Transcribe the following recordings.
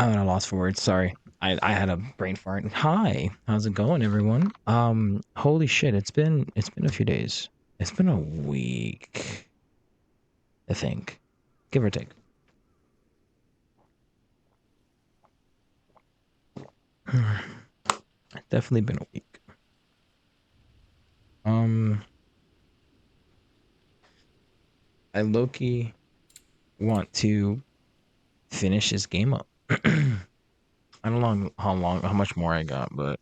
I'm at a loss for words. Sorry. I had a brain fart. Hi, how's it going, everyone? Holy shit, it's been a few days. It's been a week, I think, give or take. Definitely been a week. Um, I low-key want to finish this game up. I don't know how much more I got, but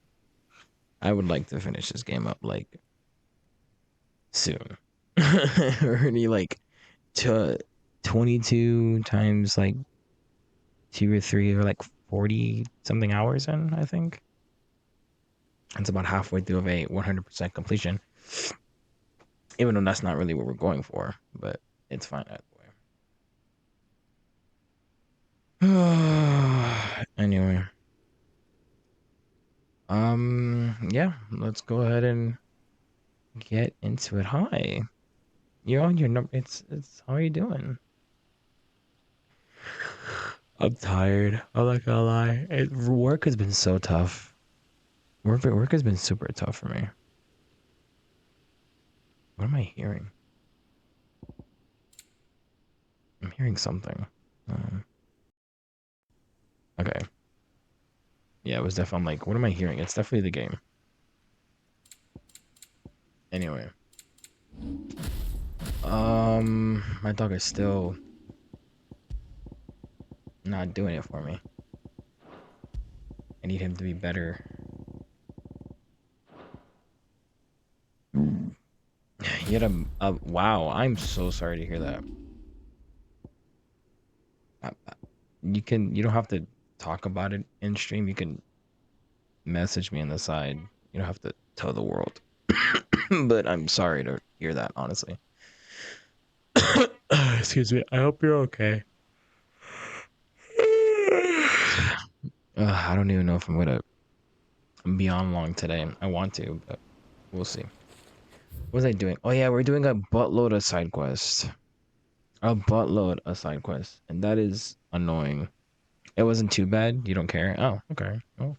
I would like to finish this game up like soon. Already like to 22 times like 2 or 3 or like 40 something hours in, I think. It's about halfway through of a 100% completion. Even though that's not really what we're going for, but it's fine either way. Anyway, yeah, let's go ahead and get into it. Hi, you're on your number. It's how are you doing? I'm tired. I'm not gonna lie. Work has been so tough. Work has been super tough for me. What am I hearing? I'm hearing something. Um, okay. Yeah, it was definitely. I'm like, what am I hearing? It's definitely the game. Anyway, my dog is still not doing it for me. I need him to be better. Yet wow. I'm so sorry to hear that. Uh, you don't have to talk about it in stream. You can message me on the side. You don't have to tell the world. But I'm sorry to hear that, honestly. Excuse me. I hope you're okay. I don't even know if I'm gonna be on long today. I want to, but we'll see. What was I doing? Oh yeah, we're doing a buttload of side quests. A buttload of side quests, and that is annoying. It wasn't too bad. You don't care. Oh, okay. Well,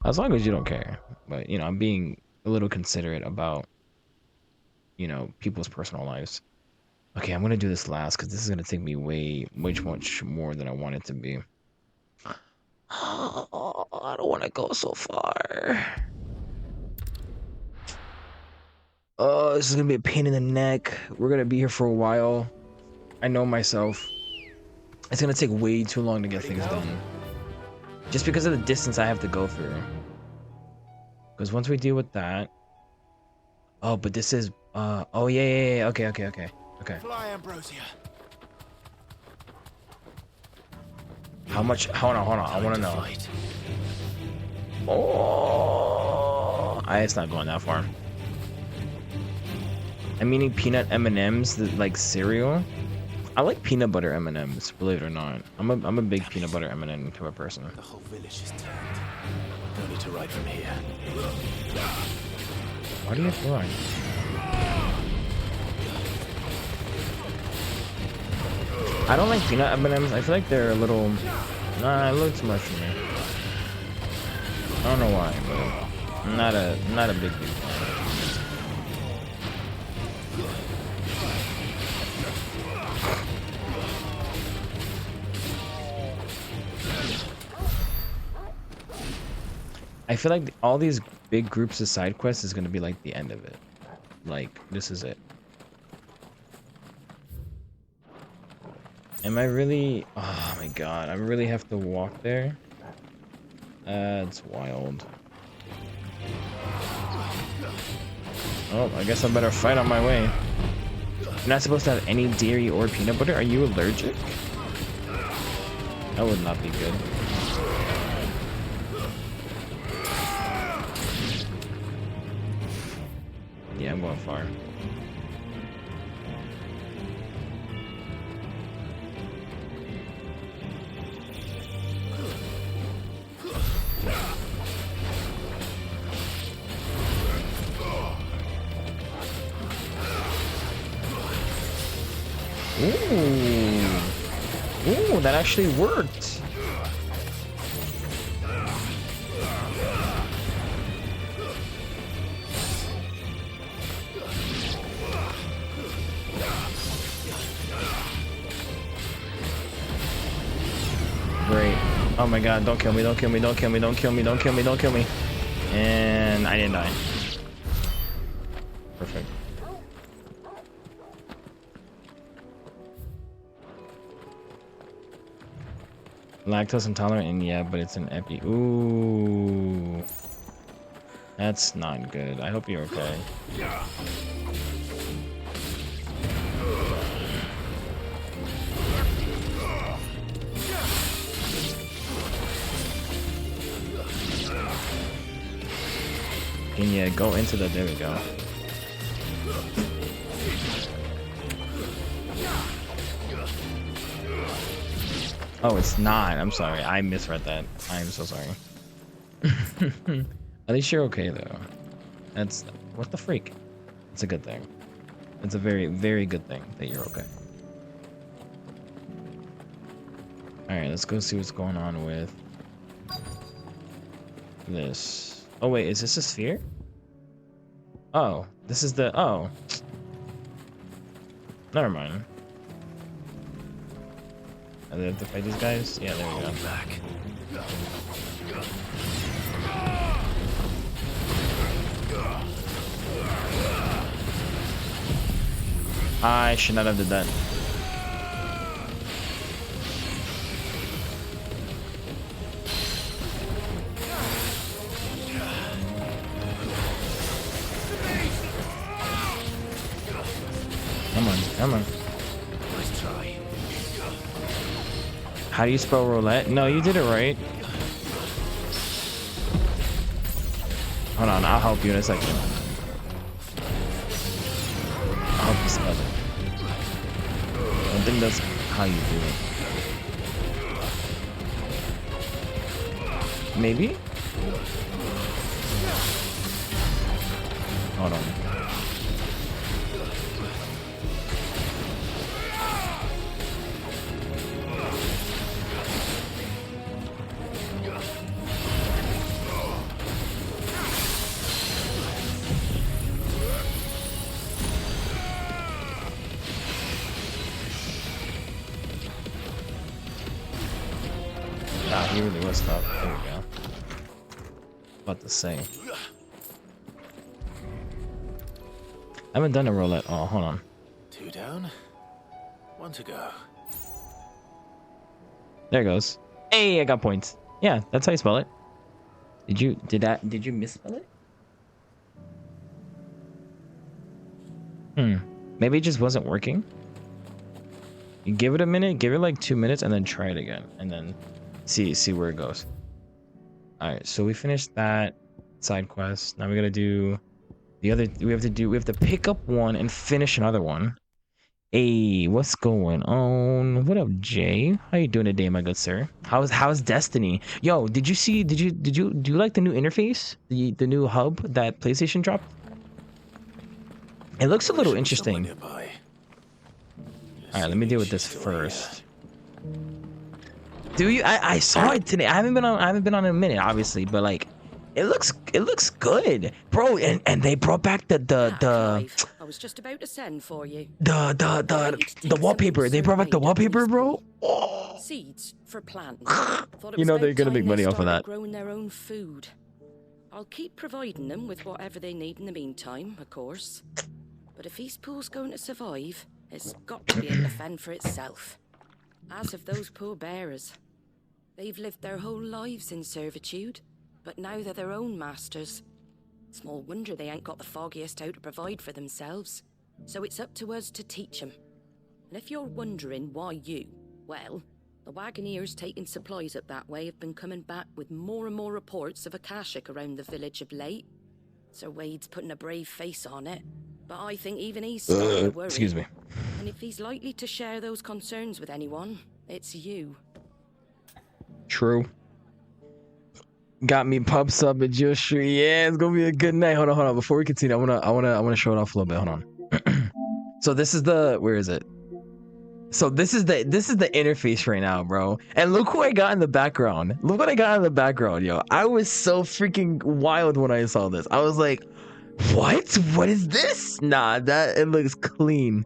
as long as you don't care. But I'm being a little considerate about people's personal lives. Okay, I'm gonna do this last because this is gonna take me way too much more than I want it to be. Oh, I don't want to go so far. Oh, this is gonna be a pain in the neck. We're gonna be here for a while. I know myself. It's gonna take way too long to get things done. Just because of the distance I have to go through. Because once we deal with that. Oh, but this is oh yeah. Okay. Fly Ambrosia. How much? Hold on. I want to know. Oh, it's not going that far. I'm eating peanut M&Ms, like cereal. I like peanut butter M&Ms, believe it or not. I'm a big peanut butter M&M type of person. The whole village is turned. No need to ride from here. Why do you have to run? I don't like peanut M&Ms. I feel like they're a little too much for me. I don't know why, but I'm not a big fan. I feel like all these big groups of side quests is gonna be like the end of it. Like, this is it. Am I really? Oh my god, I really have to walk there? That's wild. Oh, I guess I better fight on my way. You're not supposed to have any dairy or peanut butter? Are you allergic? That would not be good. Yeah, I'm going far. Ooh. Ooh, that actually worked. Great. Oh my god, don't kill me, don't kill me, don't kill me, don't kill me, don't kill me, don't kill me. And I didn't die. Perfect. Lactose intolerant, and yeah, but it's an epi. Ooh. That's not good. I hope you're okay. And yeah, go into the, there we go. Oh, it's not. I'm sorry. I misread that. I am so sorry. At least you're okay though. That's, what the freak? It's a good thing. It's a very, very good thing that you're okay. Alright, let's go see what's going on with this. Oh wait, is this a sphere? Oh, this is the, oh. Never mind. I have to fight these guys? Yeah, there we go. Back. I should not have did that. Come on, come on. Nice try. How do you spell roulette? No, you did it right. Hold on, I'll help you in a second. I'll help you spell it. I don't think that's how you do it. Maybe? Hold on. Ah, he really was tough. There we go. About to say. I haven't done a roulette. Oh, hold on. 2 down, 1 to go. There it goes. Hey, I got points. Yeah, that's how you spell it. Did you misspell it? Maybe it just wasn't working. You give it a minute, give it like 2 minutes, and then try it again, and then see where it goes. All right, so we finished that side quest. Now we gotta do the other. We have to pick up one and finish another one. Hey, what's going on? What up, Jay? How you doing today, my good sir? How's Destiny? Yo, do you like the new interface? The new hub that PlayStation dropped? It looks a little interesting. All right, let me deal with this first. Do you? I saw it today. I haven't been on in a minute, obviously, but like, it looks good, bro. And they brought back the I was just about to send for you. the wallpaper. They brought back the wallpaper, bro. Oh. Seeds for planting. You know they're gonna make money off of that. Growing their own food. I'll keep providing them with whatever they need in the meantime, of course. But if East Pool's going to survive, it's got to be able to fend for itself. As of those poor bearers, they've lived their whole lives in servitude, but now they're their own masters. Small wonder they ain't got the foggiest how to provide for themselves. So it's up to us to teach them. And if you're wondering why you, well, the Wagoneers taking supplies up that way have been coming back with more and more reports of Akashic around the village of late. Sir Wade's putting a brave face on it, but I think even he's starting to worry. Excuse me. And if he's likely to share those concerns with anyone, it's you. True. Got me pub sub at your street. Yeah, it's gonna be a good night. Hold on. Before we continue, I wanna show it off a little bit. Hold on. So this is the, where is it? So this is the interface right now, bro. And look who I got in the background. Look what I got in the background, yo. I was so freaking wild when I saw this. I was like, what? What is this? Nah, it looks clean.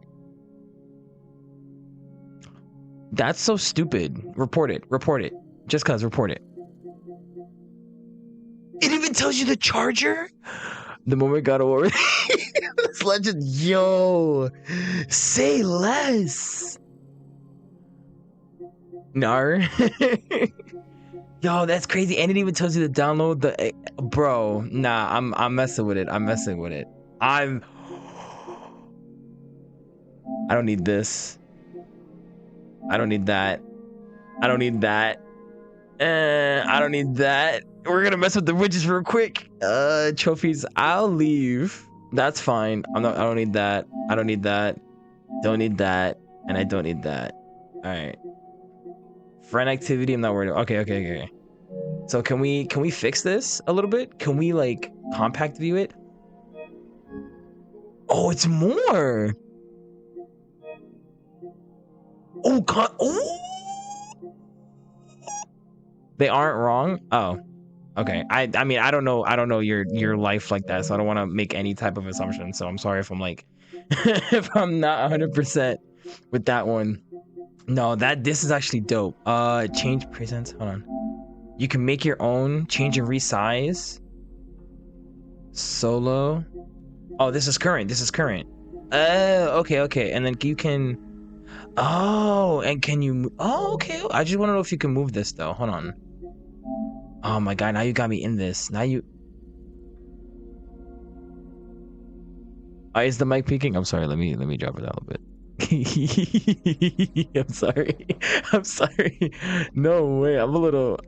That's so stupid. Report it. Just cause, report it. It even tells you the charger? The moment got over. This legend, yo, say less. No. Yo, that's crazy. And it even tells you to download the bro. Nah, I'm messing with it. I'm messing with it. I don't need this. I don't need that. I don't need that. I don't need that. We're gonna mess with the widgets real quick. Trophies. I'll leave. That's fine. I don't need that. I don't need that. Don't need that. And I don't need that. All right. Friend activity. I'm not worried. Okay. So can we fix this a little bit? Can we like compact view it? Oh, it's more. Oh God. Oh. They aren't wrong. Oh. Okay. I mean I don't know your life like that, so I don't want to make any type of assumption. So I'm sorry if I'm like if I'm not 100% with that one. No, this is actually dope. Change presents. Hold on. You can make your own, change and resize. Solo. Oh, this is current. Okay. And then you can and can you okay. I just want to know if you can move this though. Hold on. Oh my god, now you got me in this. Now you is the mic peaking? I'm sorry, let me drop it down a little bit. I'm sorry. No way, I'm a little.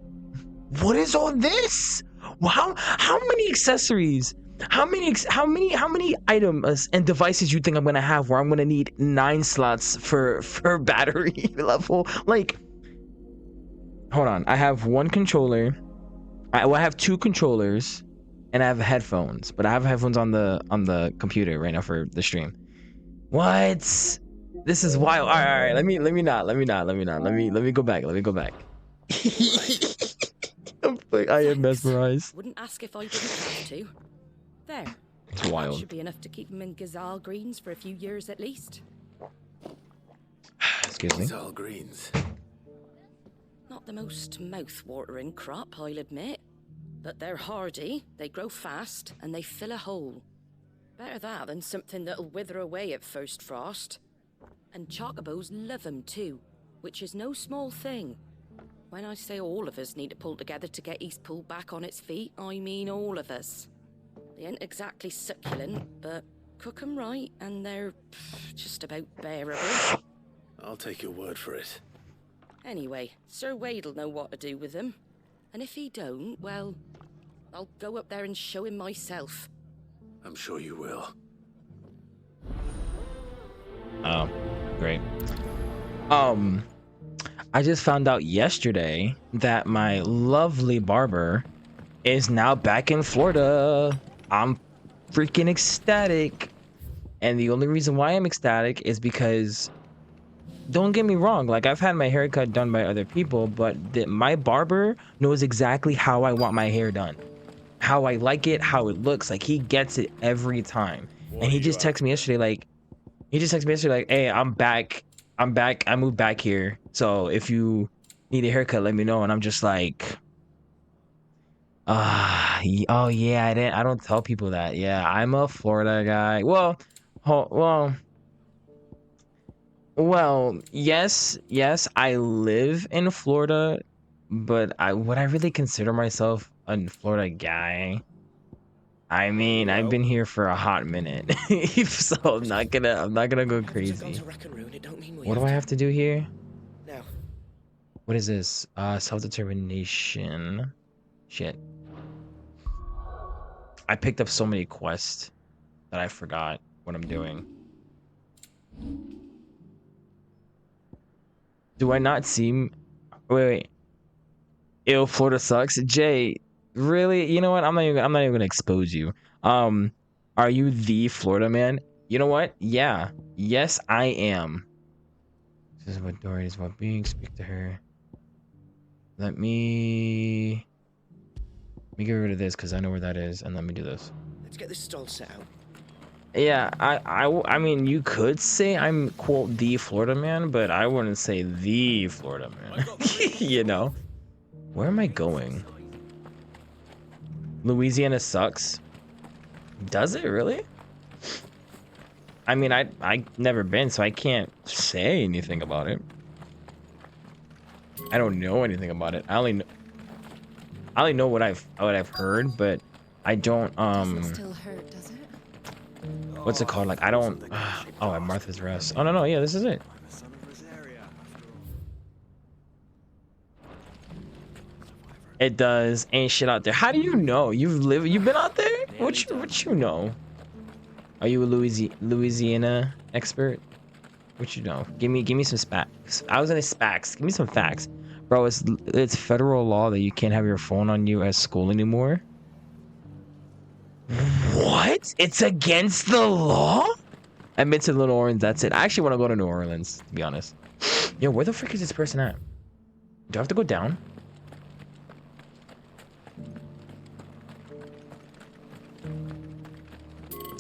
What is all this? How many accessories? How many items and devices you think I'm gonna have where I'm gonna need 9 slots for battery level? Like, hold on. I have one controller. I have 2 controllers, and I have headphones. But I have headphones on the computer right now for the stream. What? This is wild. All right. Let me go back. I am mesmerized. Wouldn't ask if I didn't have to. There. It's That wild. should be enough to keep them in gazelle greens for a few years at least. Excuse me. It's all greens. Not the most mouth-watering crop, I'll admit. But they're hardy, they grow fast, and they fill a hole. Better that than something that'll wither away at first frost. And chocobos love them too, which is no small thing. When I say all of us need to pull together to get Eastpool back on its feet, I mean all of us. They ain't exactly succulent, but cook 'em right, and they're just about bearable. I'll take your word for it. Anyway, Sir Wade'll know what to do with them. And if he don't, well, I'll go up there and show him myself. I'm sure you will. Oh, great. I just found out yesterday that my lovely barber is now back in Florida. I'm freaking ecstatic. And the only reason why I'm ecstatic is because, don't get me wrong, like I've had my haircut done by other people, but my barber knows exactly how I want my hair done, how I like it, how it looks. Like he gets it every time. And he just texted me yesterday like, hey, I'm back. I moved back here. So if you need a haircut, let me know. And I'm just like, oh yeah, I don't tell people that. Yeah, I'm a Florida guy. Well, yes, I live in Florida, but would I really consider myself a Florida guy? I mean, I've been here for a hot minute, so I'm not gonna go crazy. What do I have to do here? Now. What is this? Self-determination. Shit. I picked up so many quests that I forgot what I'm doing. Do I not seem... Wait. Ew, Florida sucks. Jay, really? You know what? I'm not even gonna expose you. Are you the Florida man? You know what? Yeah. Yes, I am. This is what Dory is about being. Speak to her. Let me get rid of this because I know where that is, and let me do this. Let's get this stall set out. Yeah, I mean, you could say I'm quote the Florida man, but I wouldn't say the Florida man. You know. Where am I going? Louisiana sucks. Does it really? I mean, I never been, so I can't say anything about it. I don't know anything about it. I only know what I've heard, but I don't Doesn't still hurt, does it? what's it called? Like I don't oh, at Martha's Rest. Oh no, yeah, this is it. I'm a son of Rosaria, after all. It does. Ain't shit out there. How do you know? You've been out there? What you know? Are you a Louisiana expert? What you know? Give me some facts. I was gonna facts. Give me some facts. Bro, it's federal law that you can't have your phone on you at school anymore. What? It's against the law? I've been to New Orleans, that's it. I actually want to go to New Orleans, to be honest. Yo, where the frick is this person at? Do I have to go down?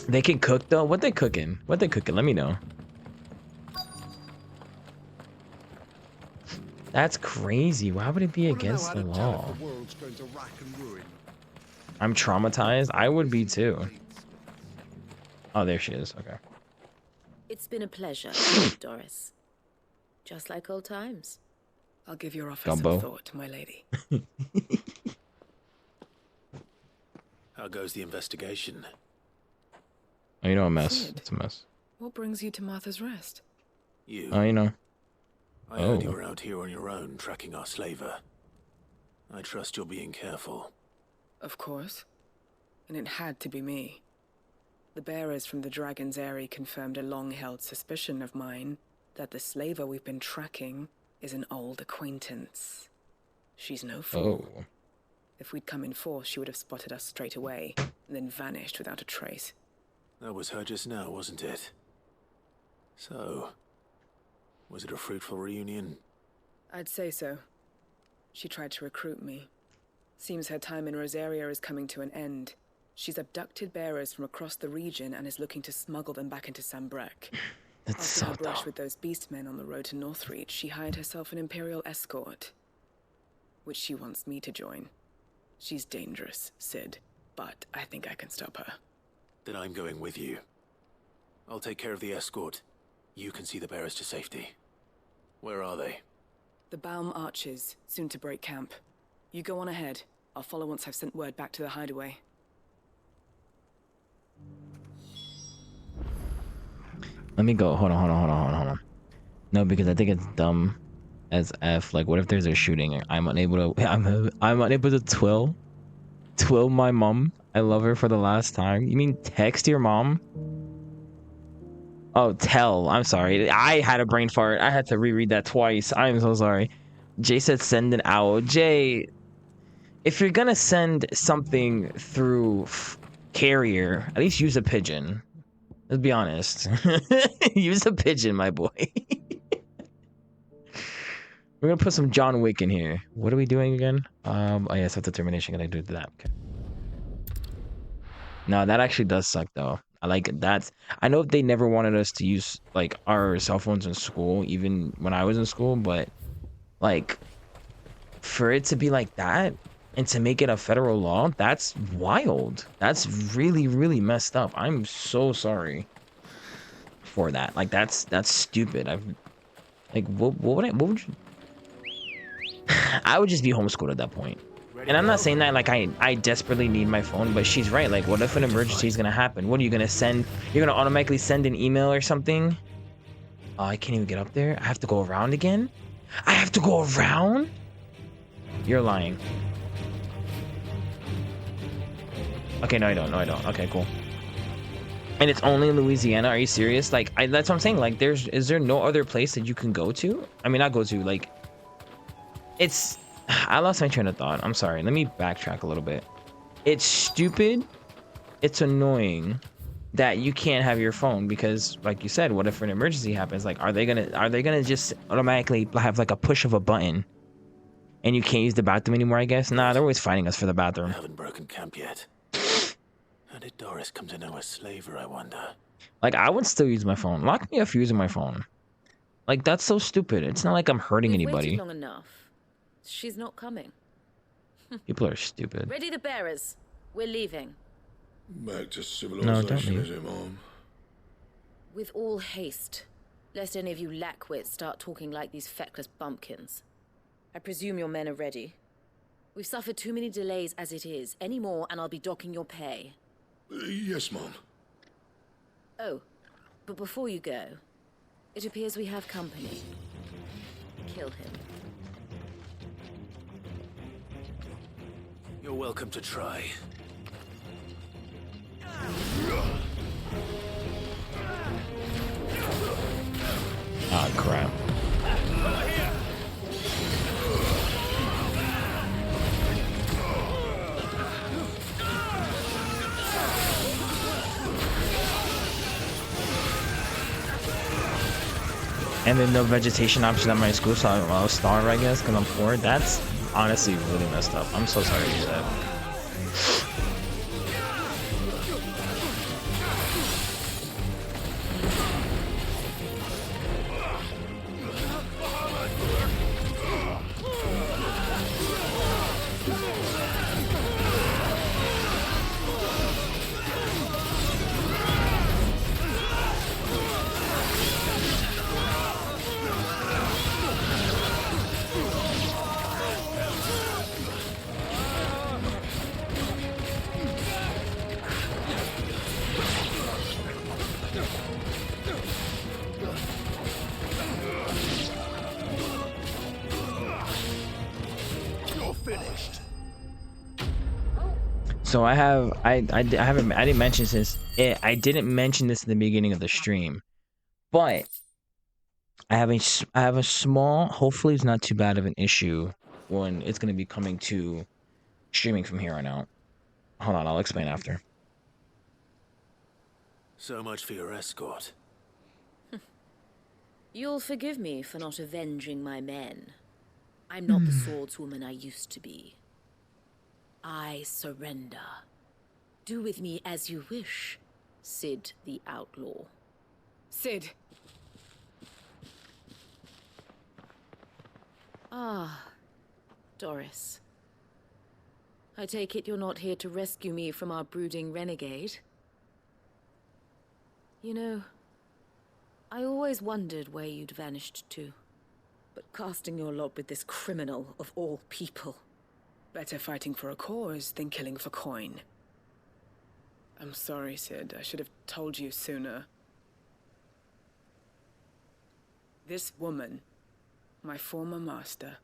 They can cook though? What they cooking? What they cooking? Let me know. That's crazy. Why would it be against the law? I'm traumatized. I would be too. Oh, there she is. Okay. It's been a pleasure, Doris. Just like old times. I'll give your offer Gumbo. some thought, my lady. How goes the investigation? Oh, you know, a mess. Sid. It's a mess. What brings you to Martha's Rest? You. Oh, you know. I heard Oh. you were out here on your own, tracking our slaver. I trust you're being careful. Of course. And it had to be me. The bearers from the Dragon's Eyrie confirmed a long-held suspicion of mine that the slaver we've been tracking is an old acquaintance. She's no fool. Oh. If we'd come in force, she would have spotted us straight away, and then vanished without a trace. That was her just now, wasn't it? So, was it a fruitful reunion? I'd say so. She tried to recruit me. Seems her time in Rosaria is coming to an end. She's abducted bearers from across the region and is looking to smuggle them back into Sambrec. That's After so her brush dumb. with those beastmen on the road to Northreach, she hired herself an Imperial escort, which she wants me to join. She's dangerous, Sid, but I think I can stop her. Then I'm going with you. I'll take care of the escort. You can see the bearers to safety. Where are they? The Baum Archers, soon to break camp. You go on ahead. I'll follow once I've sent word back to the hideaway. Let me go. Hold on. No, because I think it's dumb as F. Like, what if there's a shooting and I'm unable to I'm unable to twill my mom. I love her for the last time. You mean text your mom? Oh, tell. I'm sorry. I had a brain fart. I had to reread that twice. I'm so sorry. Jay said send an owl. Jay, if you're gonna send something through carrier, at least use a pigeon. Let's be honest. Use a pigeon, my boy. We're gonna put some John Wick in here. What are we doing again? Oh yeah, self-determination. Can I do that? Okay. No, that actually does suck though. I like that. I know they never wanted us to use like our cell phones in school, even when I was in school, but like for it to be like that and to make it a federal law, that's wild. That's really, really messed up. I'm so sorry for that. Like that's stupid. I've like what would you I would just be homeschooled at that point. And I'm not saying that like I desperately need my phone, but she's right. Like what if an emergency is gonna happen? What are you gonna send? You're gonna automatically send an email or something? Oh, I can't even get up there. I have to go around again? I have to go around? You're lying. Okay, no, I don't. Okay, cool. And it's only in Louisiana? Are you serious? Like, that's what I'm saying. Like, is there no other place that you can go to? I mean, not go to, like, it's, I lost my train of thought. I'm sorry. Let me backtrack a little bit. It's stupid. It's annoying that you can't have your phone because, like you said, what if an emergency happens? Like, are they gonna just automatically have like a push of a button and you can't use the bathroom anymore, I guess? Nah, they're always fighting us for the I bathroom. haven't broken camp yet. How did Doris come to know a slaver, I wonder? Like, I would still use my phone. Lock me up for using my phone. Like, that's so stupid. It's not like I'm hurting We've waited anybody. long enough. She's not coming. People are stupid. Ready the bearers. We're leaving. Back to No, don't civilization, leave. is it, Mom? With all haste, lest any of you lackwits start talking like these feckless bumpkins. I presume your men are ready. We've suffered too many delays as it is. Any more and I'll be docking your pay. Yes, Mom. Oh, but before you go, it appears we have company. Kill him. You're welcome to try. Ah, crap. And then no vegetation option at my school, so I'll starve, I guess, because I'm poor. That's honestly really messed up. I'm so sorry to hear that. You're finished. So I didn't mention this. I didn't mention this in the beginning of the stream, but I have a small. Hopefully, it's not too bad of an issue when it's going to be coming to streaming from here on out. Hold on, I'll explain after. So much for your escort. You'll forgive me for not avenging my men. I'm not the swordswoman I used to be. I surrender. Do with me as you wish, Sid the Outlaw. Sid, Ah, Doris. I take it you're not here to rescue me from our brooding renegade? You know, I always wondered where you'd vanished to. But casting your lot with this criminal of all people. better fighting for a cause than killing for coin. I'm sorry, Sid. I should have told you sooner. This woman, my former master,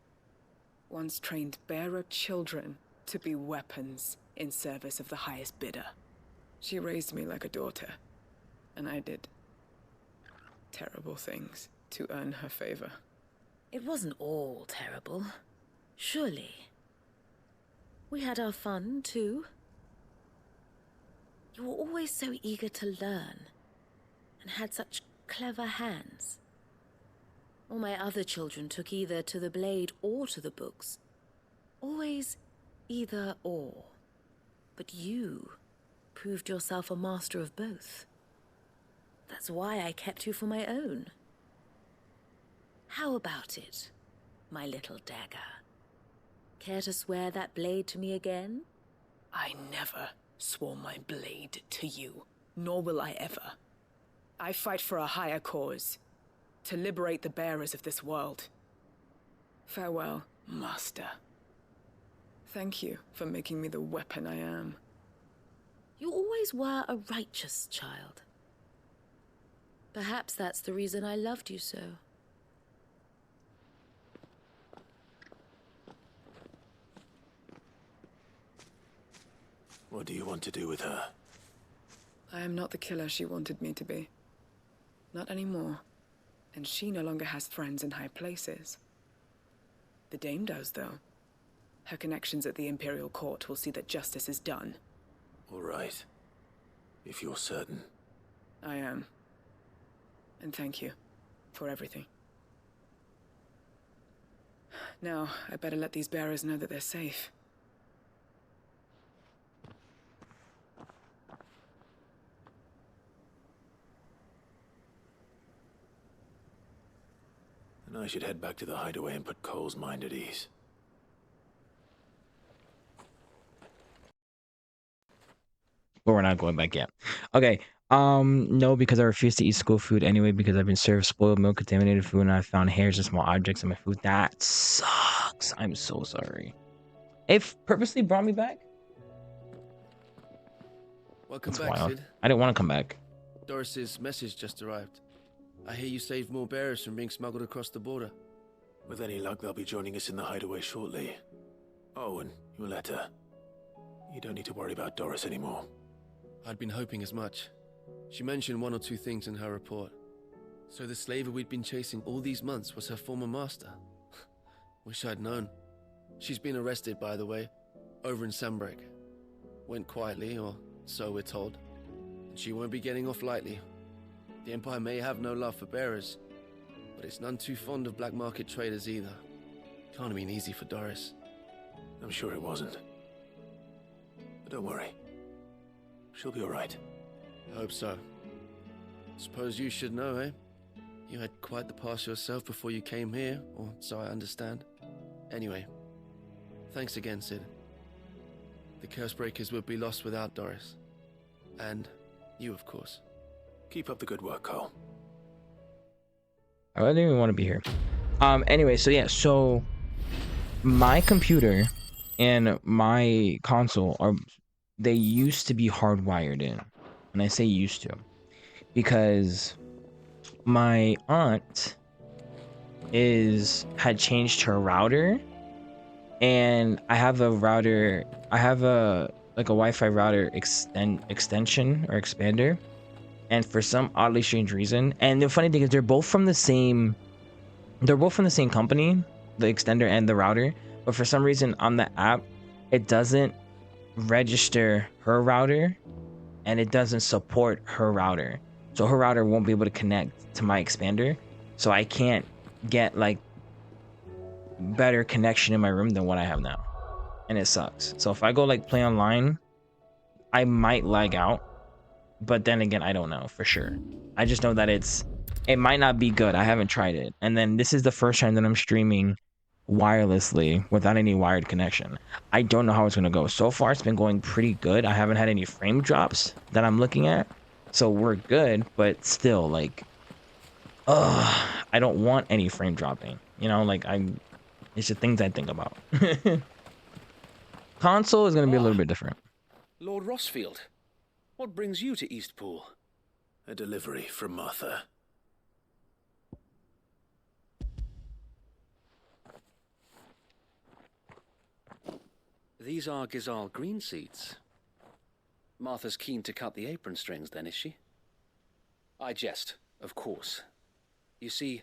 once trained bearer children to be weapons in service of the highest bidder. She raised me like a daughter, and I did terrible things to earn her favor. It wasn't all terrible, surely. We had our fun, too. You were always so eager to learn, and had such clever hands. All my other children took either to the blade or to the books. Always either or. But you proved yourself a master of both. That's why I kept you for my own. How about it, my little dagger? Care to swear that blade to me again? I never swore my blade to you, nor will I ever. I fight for a higher cause, to liberate the bearers of this world. Farewell, Master. Thank you for making me the weapon I am. You always were a righteous child. Perhaps that's the reason I loved you so. What do you want to do with her? I am not the killer she wanted me to be. Not anymore. And she no longer has friends in high places. The Dame does, though. Her connections at the Imperial Court will see that justice is done. All right. If you're certain. I am. And thank you for everything. Now, I better let these bearers know that they're safe. And I should head back to the hideaway and put Cole's mind at ease. not going back yet. Okay. No, because I refuse to eat school food anyway because I've been served spoiled milk, contaminated food, and I found hairs and small objects in my food. That sucks. I'm so sorry. It purposely brought me back? Welcome That's back, wild. Sid. I didn't want to come back. Doris's message just arrived. I hear you saved more bearers from being smuggled across the border. With any luck, they'll be joining us in the hideaway shortly. Oh, and your letter. You don't need to worry about Doris anymore. I'd been hoping as much. She mentioned one or two things in her report. So the slaver we'd been chasing all these months was her former master. Wish I'd known. She's been arrested, by the way, over in Sandbreak. Went quietly, or so we're told. And she won't be getting off lightly. The Empire may have no love for bearers, but it's none too fond of black market traders either. Can't have been easy for Doris. I'm sure it wasn't. But don't worry. She'll be alright. I hope so. Suppose you should know, eh? You had quite the past yourself before you came here, or so I understand. Anyway, thanks again, Sid. The Cursebreakers would be lost without Doris. And you, of course. Keep up the good work, Cole. I didn't even want to be here. Anyway, so yeah, so my computer and my console they used to be hardwired in. And I say used to because my aunt had changed her router, and I have a Wi-Fi router extension or expander, and for some oddly strange reason, and the funny thing is they're both from the same company, the extender and the router, but for some reason on the app it doesn't register her router and it doesn't support her router, so her router won't be able to connect to my expander, so I can't get like better connection in my room than what I have now, and it sucks. So if I go like play online, I might lag out, but then again, I don't know for sure. I just know that it might not be good. I haven't tried it, and then this is the first time that I'm streaming wirelessly without any wired connection. I don't know how it's gonna go. So far it's been going pretty good. I haven't had any frame drops that I'm looking at, so we're good, but still, like, I don't want any frame dropping, you know, like it's the things I think about. Console is gonna be a little bit different. Lord Rossfield, what brings you to Eastpool? A delivery from Martha. These are Gizal green seeds. Martha's keen to cut the apron strings then, is she? I jest, of course. You see,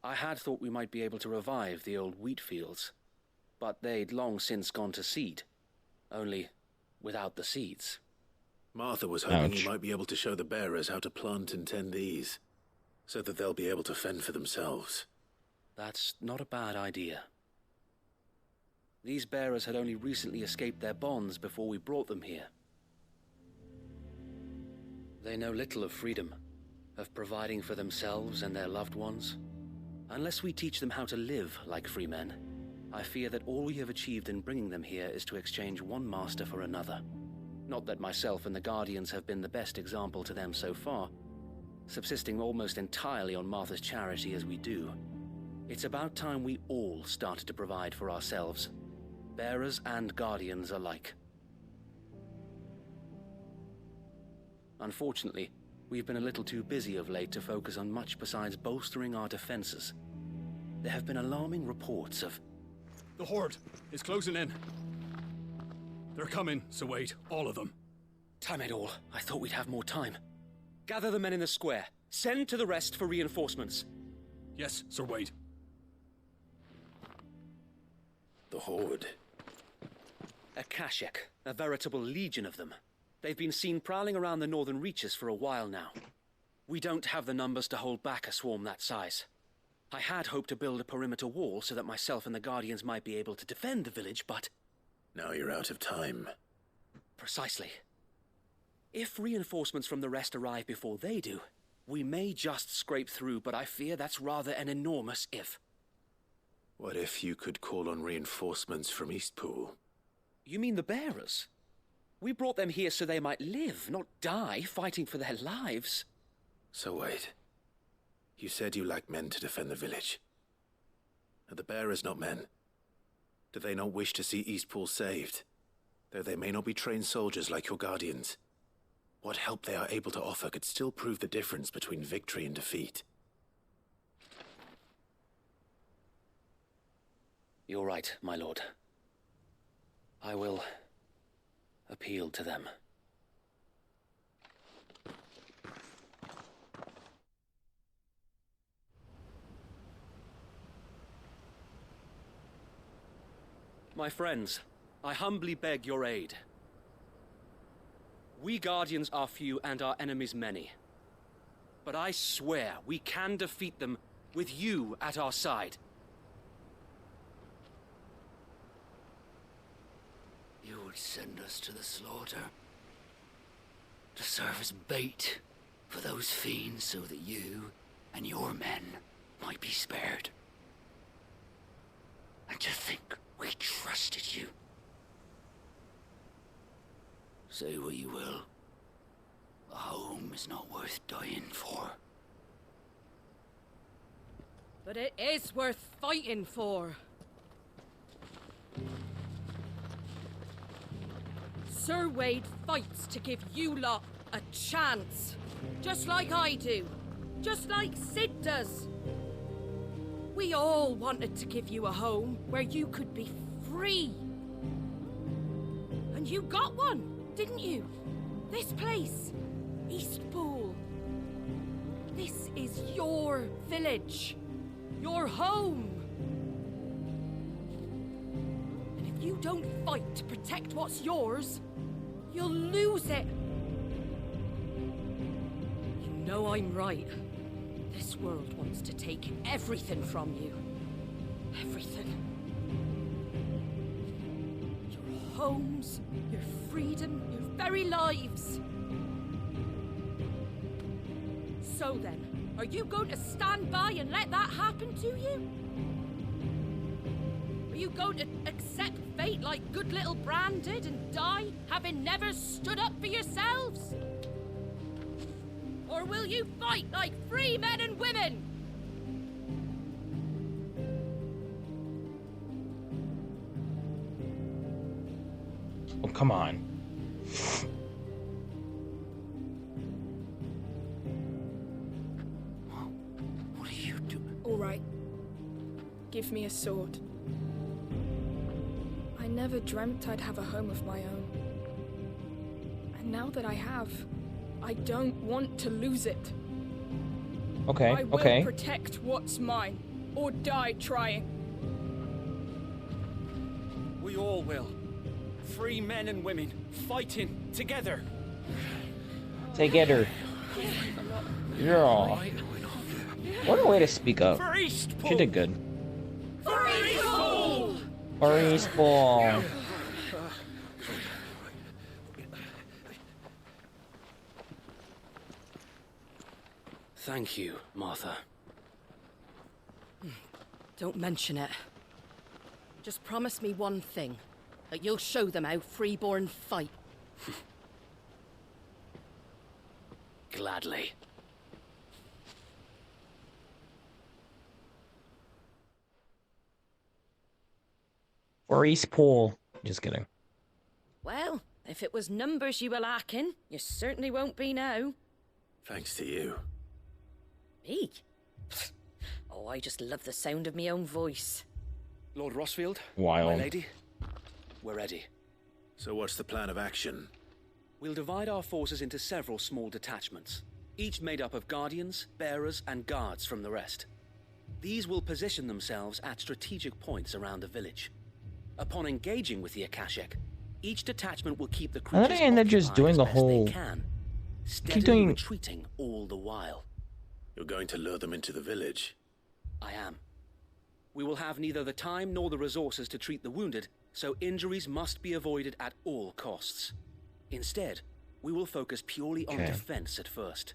I had thought we might be able to revive the old wheat fields, but they'd long since gone to seed, only without the seeds. Martha was hoping Ouch. he might be able to show the bearers how to plant and tend these, so that they'll be able to fend for themselves. That's not a bad idea. These bearers had only recently escaped their bonds before we brought them here. They know little of freedom, of providing for themselves and their loved ones. Unless we teach them how to live like free men, I fear that all we have achieved in bringing them here is to exchange one master for another. Not that myself and the Guardians have been the best example to them so far, subsisting almost entirely on Martha's charity as we do. It's about time we all started to provide for ourselves, bearers and Guardians alike. Unfortunately, we've been a little too busy of late to focus on much besides bolstering our defenses. There have been alarming reports of... The Horde is closing in. They're coming, so wait, all of them. Damn it all, I thought we'd have more time. Gather the men in the square. Send to the rest for reinforcements. Yes, Sir Wade. The Horde. A Kashek, a veritable legion of them. They've been seen prowling around the northern reaches for a while now. We don't have the numbers to hold back a swarm that size. I had hoped to build a perimeter wall so that myself and the Guardians might be able to defend the village, but... Now you're out of time. Precisely. If reinforcements from the rest arrive before they do, we may just scrape through, but I fear that's rather an enormous if. What if you could call on reinforcements from Eastpool? You mean the bearers? We brought them here so they might live, not die fighting for their lives. So wait. You said you lack men to defend the village. Are the bearers not men? Do they not wish to see Eastpool saved? Though they may not be trained soldiers like your guardians, what help they are able to offer could still prove the difference between victory and defeat. You're right, my lord. I will appeal to them. My friends, I humbly beg your aid. We Guardians are few and our enemies many. But I swear we can defeat them with you at our side. You would send us to the slaughter, to serve as bait for those fiends so that you and your men might be spared. And to think we trusted you. Say what you will, a home is not worth dying for. But it is worth fighting for. Sir Wade fights to give you lot a chance. Just like I do. Just like Sid does. We all wanted to give you a home where you could be free. And you got one, didn't you? This place, Eastpool. This is your village. Your home. And if you don't fight to protect what's yours, you'll lose it. You know I'm right. This world wants to take everything from you. Everything. Your homes, your freedom, your very lives. So then, are you going to stand by and let that happen to you? Are you going to accept fate like good little Bran did and die, having never stood up for yourselves? Or will you fight like free men and women? Oh, come on. What are you doing? All right. Give me a sword. I never dreamt I'd have a home of my own. And now that I have, I don't want to lose it. Okay, I will okay. protect what's mine, or die trying. We all will. Free men and women, fighting together. Together. Yeah. What a way to speak up. For Eastpool! She did good. For Eastpool! For Eastpool. Thank you, Martha. Don't mention it. Just promise me one thing. That you'll show them how freeborn fight. Gladly. For Eastpool. Just kidding. Well, if it was numbers you were lacking, you certainly won't be now. Thanks to you. Me? Oh, I just love the sound of my own voice. Lord Rossfield, Wild. my lady, we're ready. So what's the plan of action? We'll divide our forces into several small detachments, each made up of guardians, bearers, and guards from the rest. These will position themselves at strategic points around the village. Upon engaging with the Akashic, each detachment will keep the I thought creatures they ended just occupied doing as the best whole- they can, steadily doing- retreating all the while. You're going to lure them into the village? I am. We will have neither the time nor the resources to treat the wounded, so injuries must be avoided at all costs. Instead, we will focus purely on Okay. defense at first.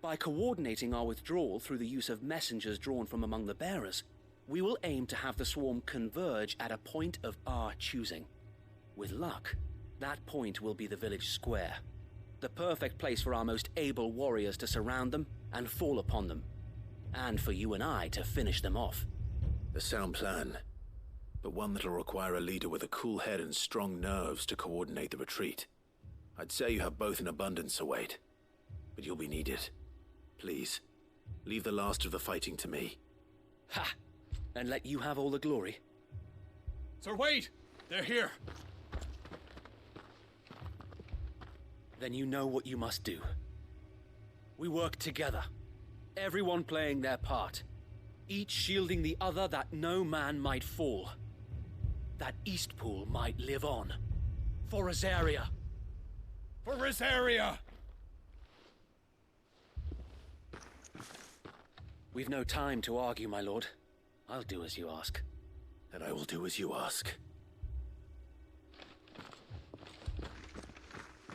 By coordinating our withdrawal through the use of messengers drawn from among the bearers, we will aim to have the swarm converge at a point of our choosing. With luck, That point will be the village square. The perfect place for our most able warriors to surround them and fall upon them. And for you and I to finish them off. A sound plan, but one that'll require a leader with a cool head and strong nerves to coordinate the retreat. I'd say you have both in abundance, Sir Wade, but you'll be needed. Please, leave the last of the fighting to me. Ha! And let you have all the glory. Sir Wade! They're here! Then you know what you must do. We work together, everyone playing their part, each shielding the other that no man might fall, that Eastpool might live on. For Rosaria! For Rosaria! We've no time to argue, my lord. I'll do as you ask. And I will do as you ask.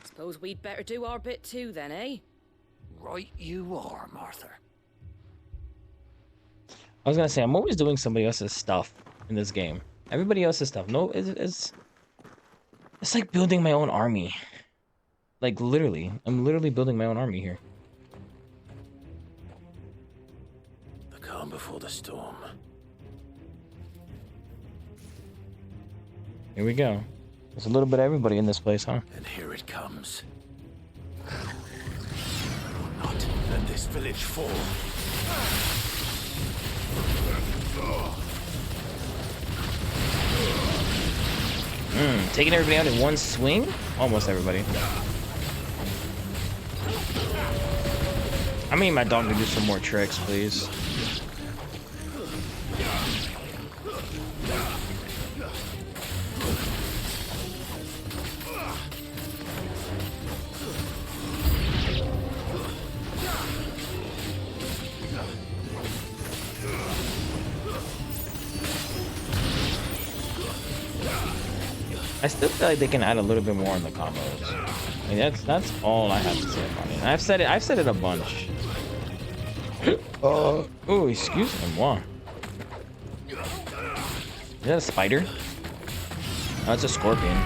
Suppose we'd better do our bit too then, eh? Right you are, Martha. I was gonna say, I'm always doing somebody else's stuff in this game. Everybody else's stuff. No, it's like building my own army. Like, literally. I'm literally building my own army here. The calm before the storm. Here we go. There's a little bit of everybody in this place, huh? And here it comes. I will not let this village fall. Taking everybody out in one swing? Almost everybody. I need my dog to do some more tricks, please. I still feel like they can add a little bit more in the combos. I mean, that's all I have to say about it. I've said it a bunch. Oh, excuse me. Wow. Is that a spider? Oh, it's a scorpion.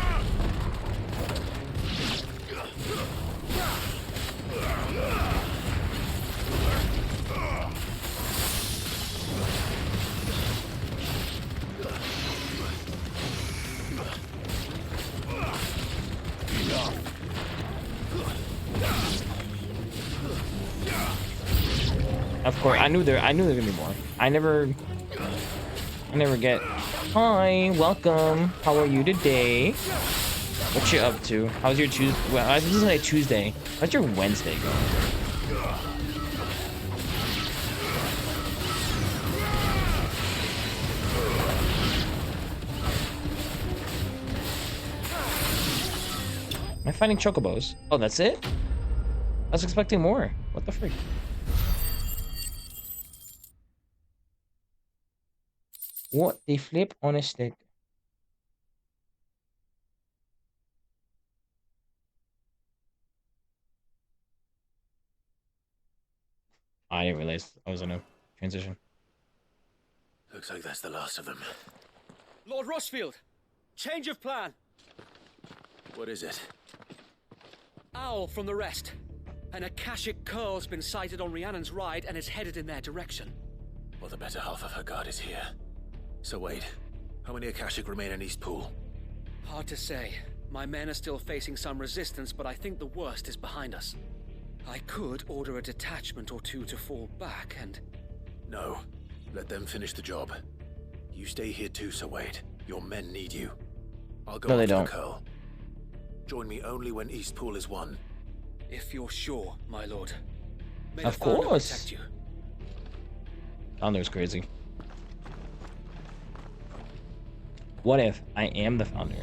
Of course, I knew there gonna be more. I never get. Hi, welcome. How are you today? What you up to? How's your Tuesday? Well, this is like Tuesday. How's your Wednesday going? Am I fighting chocobos? Oh, that's it? I was expecting more. What the freak? What the flip on a stick? I didn't realize I was in a transition. Looks like that's the last of them. Lord Rossfield! Change of plan! What is it? Owl from the rest. An Akashic curl's been sighted on Rhiannon's ride and is headed in their direction. Well, the better half of her guard is here. So wait, how many Akashic remain in Eastpool? Hard to say. My men are still facing some resistance, but I think the worst is behind us. I could order a detachment or two to fall back and... No, let them finish the job. You stay here too, Sir Wade. Your men need you. I'll go after the curl. Join me only when Eastpool is won. If you're sure, my lord. May of the Founder course. protect you. Founder's crazy. What if I am the founder?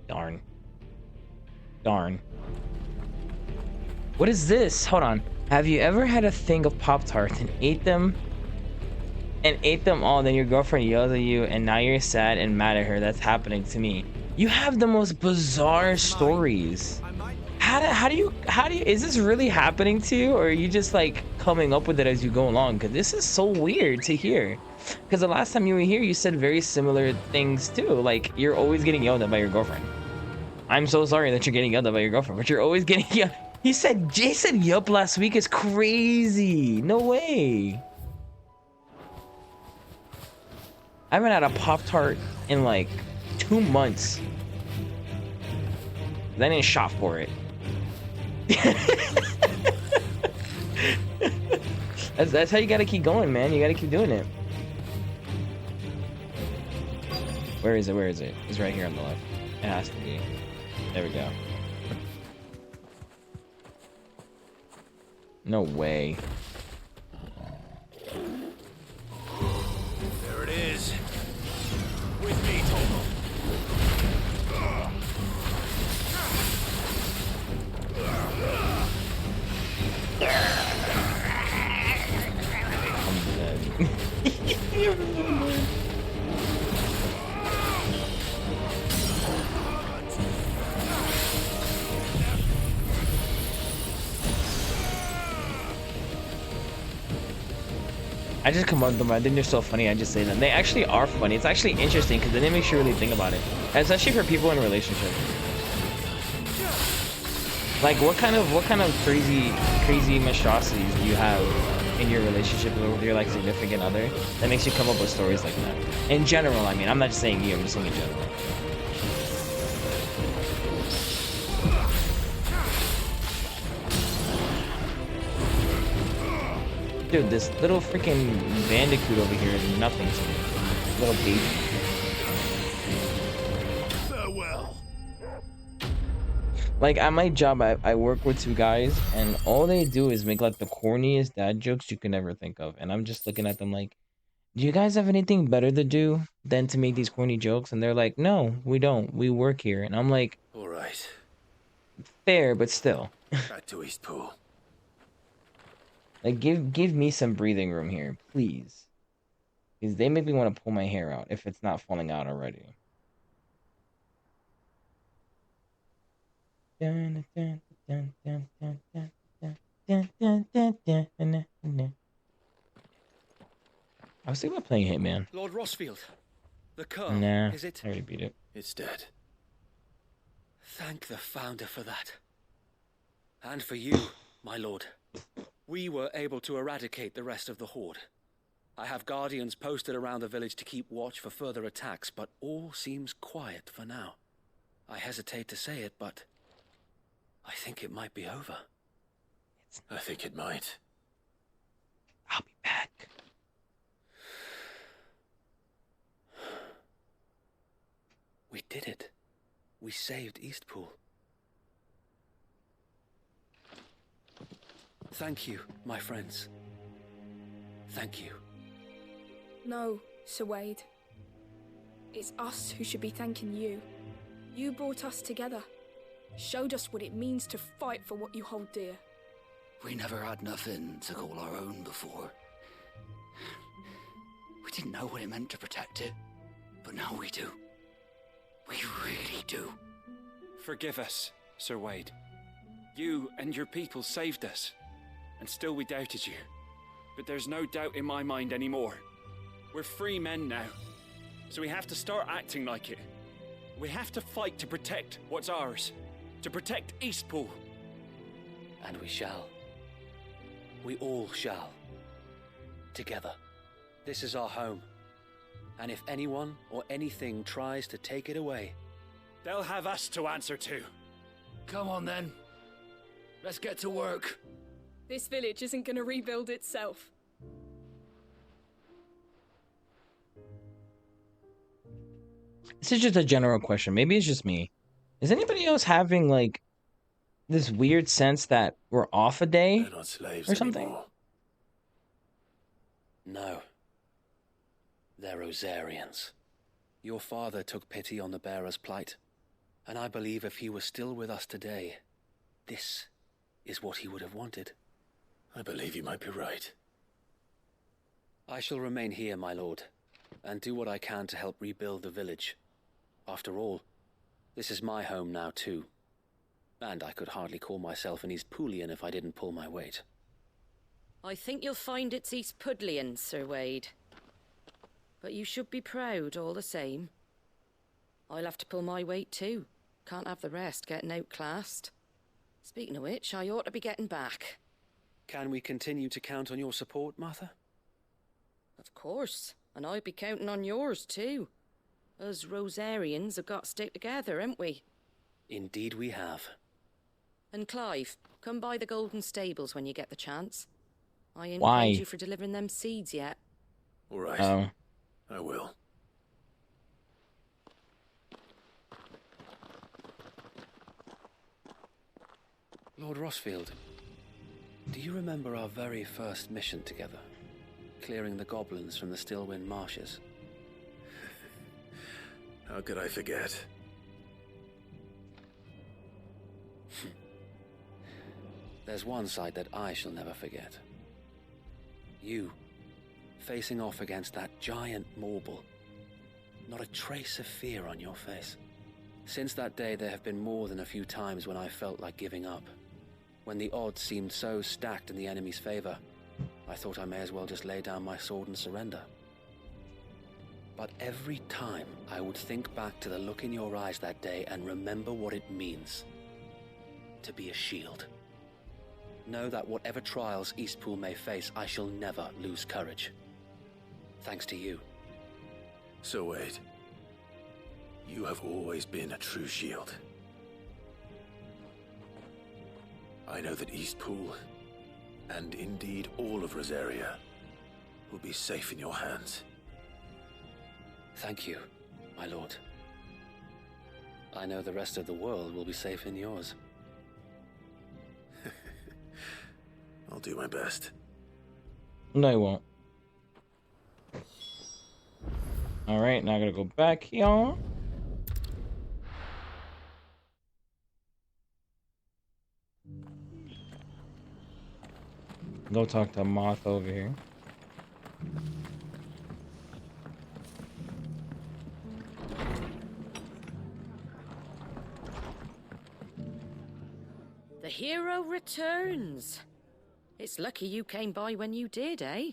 Darn. Darn. What is this? Hold on. Have you ever had a thing of Pop-Tarts and ate them all, then your girlfriend yells at you and now you're sad and mad at her? That's happening to me. You have the most bizarre stories. how do you is this really happening to you, or are you just like coming up with it as you go along? Because this is so weird to hear. Because the last time you were here, you said very similar things too. Like you're always getting yelled at by your girlfriend. I'm so sorry that you're getting yelled at by your girlfriend, but you're always getting yelled. He said Jay said yup last week is crazy. No way. I haven't had a Pop-Tart in like 2 months. I didn't shop for it. that's how you gotta keep going, man. You gotta keep doing it. Where is it? Where is it? It's right here on the left. It has to be. There we go. No way. There it is. With me, Tomo. I just come up with them. I think they're so funny. I just say them. They actually are funny. It's actually interesting because then it makes you really think about it, and especially for people in a relationship. Like, what kind of crazy monstrosities do you have in your relationship with your like significant other that makes you come up with stories like that? In general, I mean, I'm not just saying you. I'm just saying in general. Dude, this little freaking bandicoot over here is nothing to me. Little baby. Farewell. Like, at my job, I work with 2 guys, and all they do is make, like, the corniest dad jokes you can ever think of. And I'm just looking at them like, do you guys have anything better to do than to make these corny jokes? And they're like, no, we don't. We work here. And I'm like, All right. fair, but still. Back to Eastpool. Like, give me some breathing room here, please. Because they make me want to pull my hair out if it's not falling out already. I was thinking about playing Hitman. Lord Rossfield, the Curl, Nah, is it? I already beat it. It's dead. Thank the Founder for that. And for you, my lord. We were able to eradicate the rest of the Horde. I have guardians posted around the village to keep watch for further attacks, but all seems quiet for now. I hesitate to say it, but I think it might be over. I think it might. I'll be back. We did it. We saved Eastpool. Thank you, my friends. Thank you. No, Sir Wade. It's us who should be thanking you. You brought us together. Showed us what it means to fight for what you hold dear. We never had nothing to call our own before. We didn't know what it meant to protect it, but now we do. We really do. Forgive us, Sir Wade. You and your people saved us, and still we doubted you. But there's no doubt in my mind anymore. We're free men now, so we have to start acting like it. We have to fight to protect what's ours, to protect Eastpool. And we shall. We all shall. Together. This is our home. And if anyone or anything tries to take it away, they'll have us to answer to. Come on then. Let's get to work. This village isn't going to rebuild itself. This is just a general question. Maybe it's just me. Is anybody else having, like, this weird sense that we're off a day They're not slaves or something? anymore. no. They're Rosarians. Your father took pity on the bearer's plight, and I believe if he were still with us today, this is what he would have wanted. I believe you might be right. I shall remain here, my lord, and do what I can to help rebuild the village. After all, this is my home now too. And I could hardly call myself an Eastpoolian if I didn't pull my weight. I think you'll find it's Eastpudlian, Sir Wade. But you should be proud all the same. I'll have to pull my weight too. Can't have the rest getting outclassed. Speaking of which, I ought to be getting back. Can we continue to count on your support, Martha? Of course, and I'll be counting on yours too. Us Rosarians have got to stick together, haven't we? Indeed we have. And Clive, come by the Golden Stables when you get the chance. I ain't Why? paid you for delivering them seeds yet. All right. Oh. I will. Lord Rossfield, do you remember our very first mission together? Clearing the goblins from the Stillwind marshes? How could I forget? There's one sight that I shall never forget. You, facing off against that giant Morble. Not a trace of fear on your face. Since that day, there have been more than a few times when I felt like giving up. When the odds seemed so stacked in the enemy's favor, I thought I may as well just lay down my sword and surrender. But every time I would think back to the look in your eyes that day and remember what it means to be a shield. Know that whatever trials Eastpool may face, I shall never lose courage. Thanks to you. So Wade, you have always been a true shield. I know that Eastpool, and indeed all of Rosaria, will be safe in your hands. Thank you, my lord. I know the rest of the world will be safe in yours. I'll do my best. No, I won't. Alright, now I gotta go back here. Go talk to Moth over here. The hero returns. It's lucky you came by when you did, eh?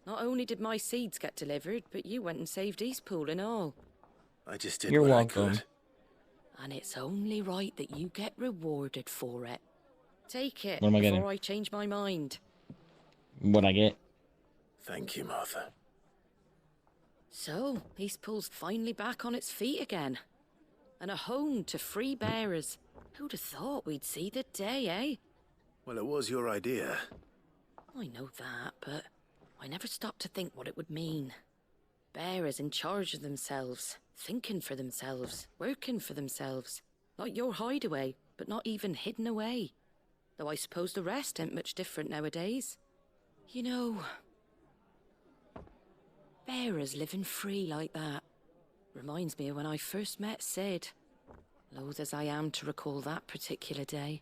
Not only did my seeds get delivered, but you went and saved Eastpool and all. I just did You're what welcome. I could. And it's only right that you get rewarded for it. Take it What am I before getting? I change my mind. What I get? Thank you, Martha. So, Eastpool's finally back on its feet again. And a home to free bearers. Who'd have thought we'd see the day, eh? Well, it was your idea. I know that, but I never stopped to think what it would mean. Bearers in charge of themselves, thinking for themselves, working for themselves. Like your hideaway, but not even hidden away. Though I suppose the rest ain't much different nowadays. You know, bearers living free like that reminds me of when I first met Sid. Loath as I am to recall that particular day.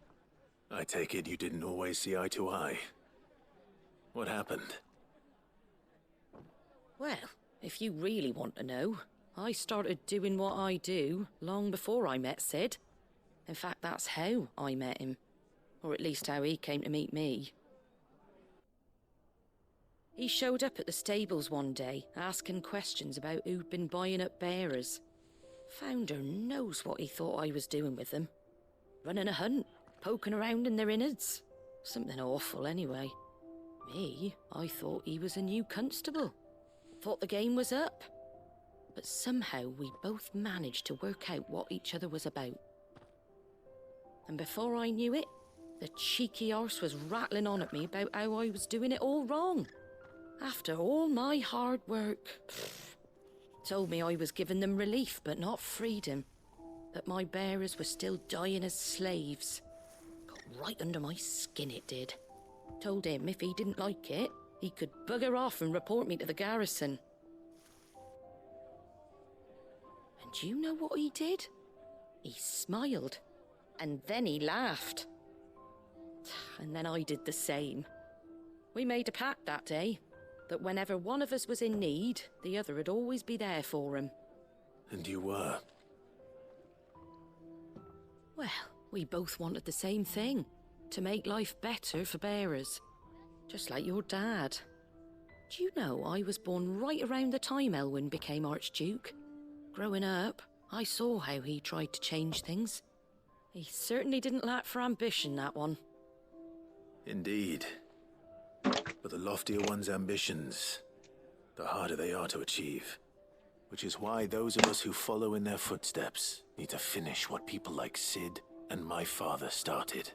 I take it you didn't always see eye to eye. What happened? Well, if you really want to know, I started doing what I do long before I met Sid. In fact, that's how I met him. Or at least how he came to meet me. He showed up at the stables one day, asking questions about who'd been buying up bearers. Founder knows what he thought I was doing with them. Running a hunt, poking around in their innards. Something awful anyway. Me, I thought he was a new constable. Thought the game was up. But somehow we both managed to work out what each other was about. And before I knew it, the cheeky arse was rattling on at me about how I was doing it all wrong. After all my hard work. Told me I was giving them relief, but not freedom. That my bearers were still dying as slaves. Got right under my skin, it did. Told him if he didn't like it, he could bugger off and report me to the garrison. And do you know what he did? He smiled. And then he laughed. And then I did the same. We made a pact that day. That whenever one of us was in need, the other would always be there for him. And you were? Well, We both wanted the same thing, to make life better for bearers. Just like your dad. Do you know I was born right around the time Elwyn became Archduke? Growing up, I saw how he tried to change things. He certainly didn't lack for ambition, that one. Indeed. But the loftier one's ambitions, the harder they are to achieve. Which is why those of us who follow in their footsteps need to finish what people like Sid and my father started.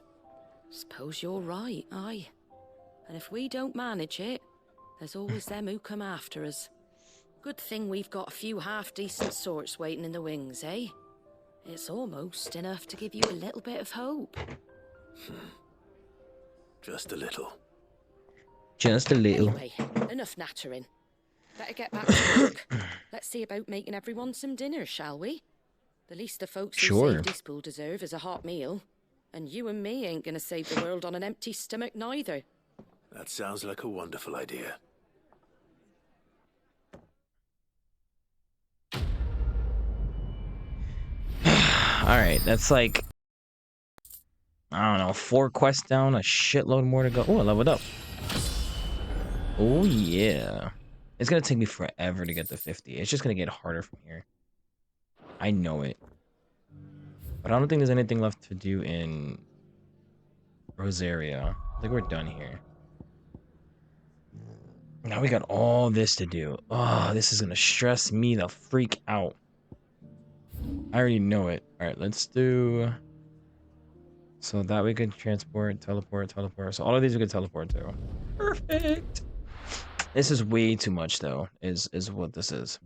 Suppose you're right, aye. And if we don't manage it, there's always them who come after us. Good thing we've got a few half-decent sorts waiting in the wings, eh? It's almost enough to give you a little bit of hope. Just a little. Just a little. Anyway, enough nattering. Better get back to work. Let's see about making everyone some dinner, shall we? The least the folks who saved Eastpool deserve is a hot meal. And you and me ain't gonna save the world on an empty stomach neither. That sounds like a wonderful idea. Alright, that's like, I don't know, 4 quests down, a shitload more to go. Oh, I leveled up. Oh, yeah. It's gonna take me forever to get to 50. It's just gonna get harder from here. I know it. But I don't think there's anything left to do in Rosaria. I think we're done here. Now we got all this to do. Oh, this is gonna stress me the freak out. I already know it. Alright, let's do... So that we could transport, teleport. So all of these we could teleport to. Perfect! This is way too much, though, is what this is.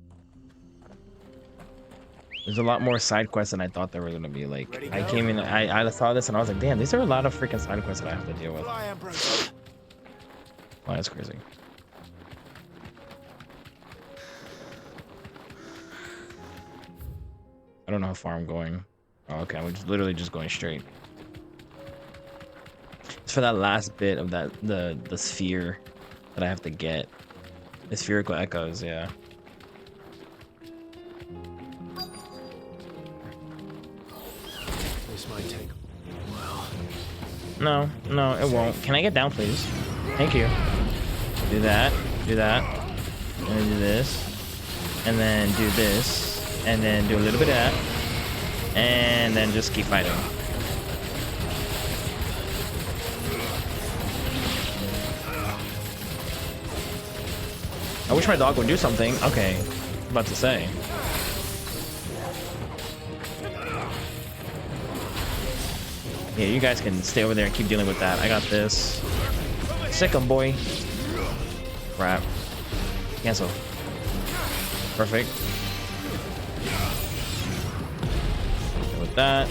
There's a lot more side quests than I thought there were gonna be. Like, I came in, I saw this and I was like, damn, these are a lot of freaking side quests that I have to deal with. Oh, that's crazy. I don't know how far I'm going. Oh, okay, I'm literally just going straight. It's for that last bit of that the sphere that I have to get. The spherical echoes, yeah. This might take a while. No, it won't. Can I get down, please? Thank you. Do that. Do that. And then do this. And then do this. And then do a little bit of that. And then just keep fighting. I wish my dog would do something. Okay. I was about to say. Yeah, you guys can stay over there and keep dealing with that. I got this. Sick 'em, boy. Crap. Cancel. Perfect. Deal with that.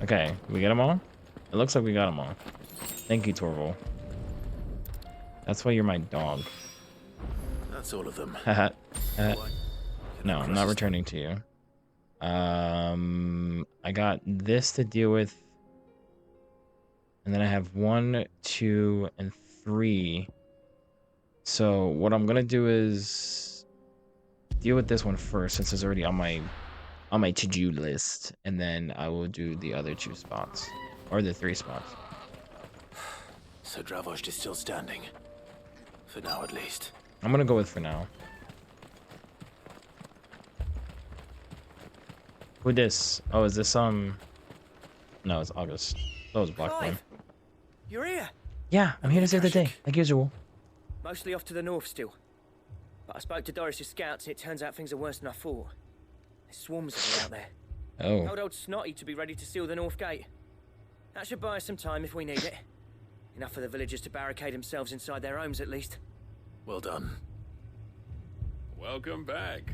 Okay, did we get them all? It looks like we got them all. Thank you, Torval. That's why you're my dog. That's all of them. Haha. No, I'm not returning to you. I got this to deal with. And then I have 1, 2, and 3. So what I'm gonna do is deal with this one first, since it's already on my to-do list, and then I will do the other 2 spots, or the 3 spots. So Dravost is still standing. For now, at least. I'm gonna go with for now. Who this? Oh, is this No, it's August. That was Blackburn. You're here. Yeah, I'm here to save the day, like usual. Mostly off to the north still. But I spoke to Doris's scouts and it turns out things are worse than I thought. There's swarms of them out there. Oh. Told old Snotty to be ready to seal the north gate. That should buy us some time if we need it. Enough for the villagers to barricade themselves inside their homes at least. Well done. Welcome back,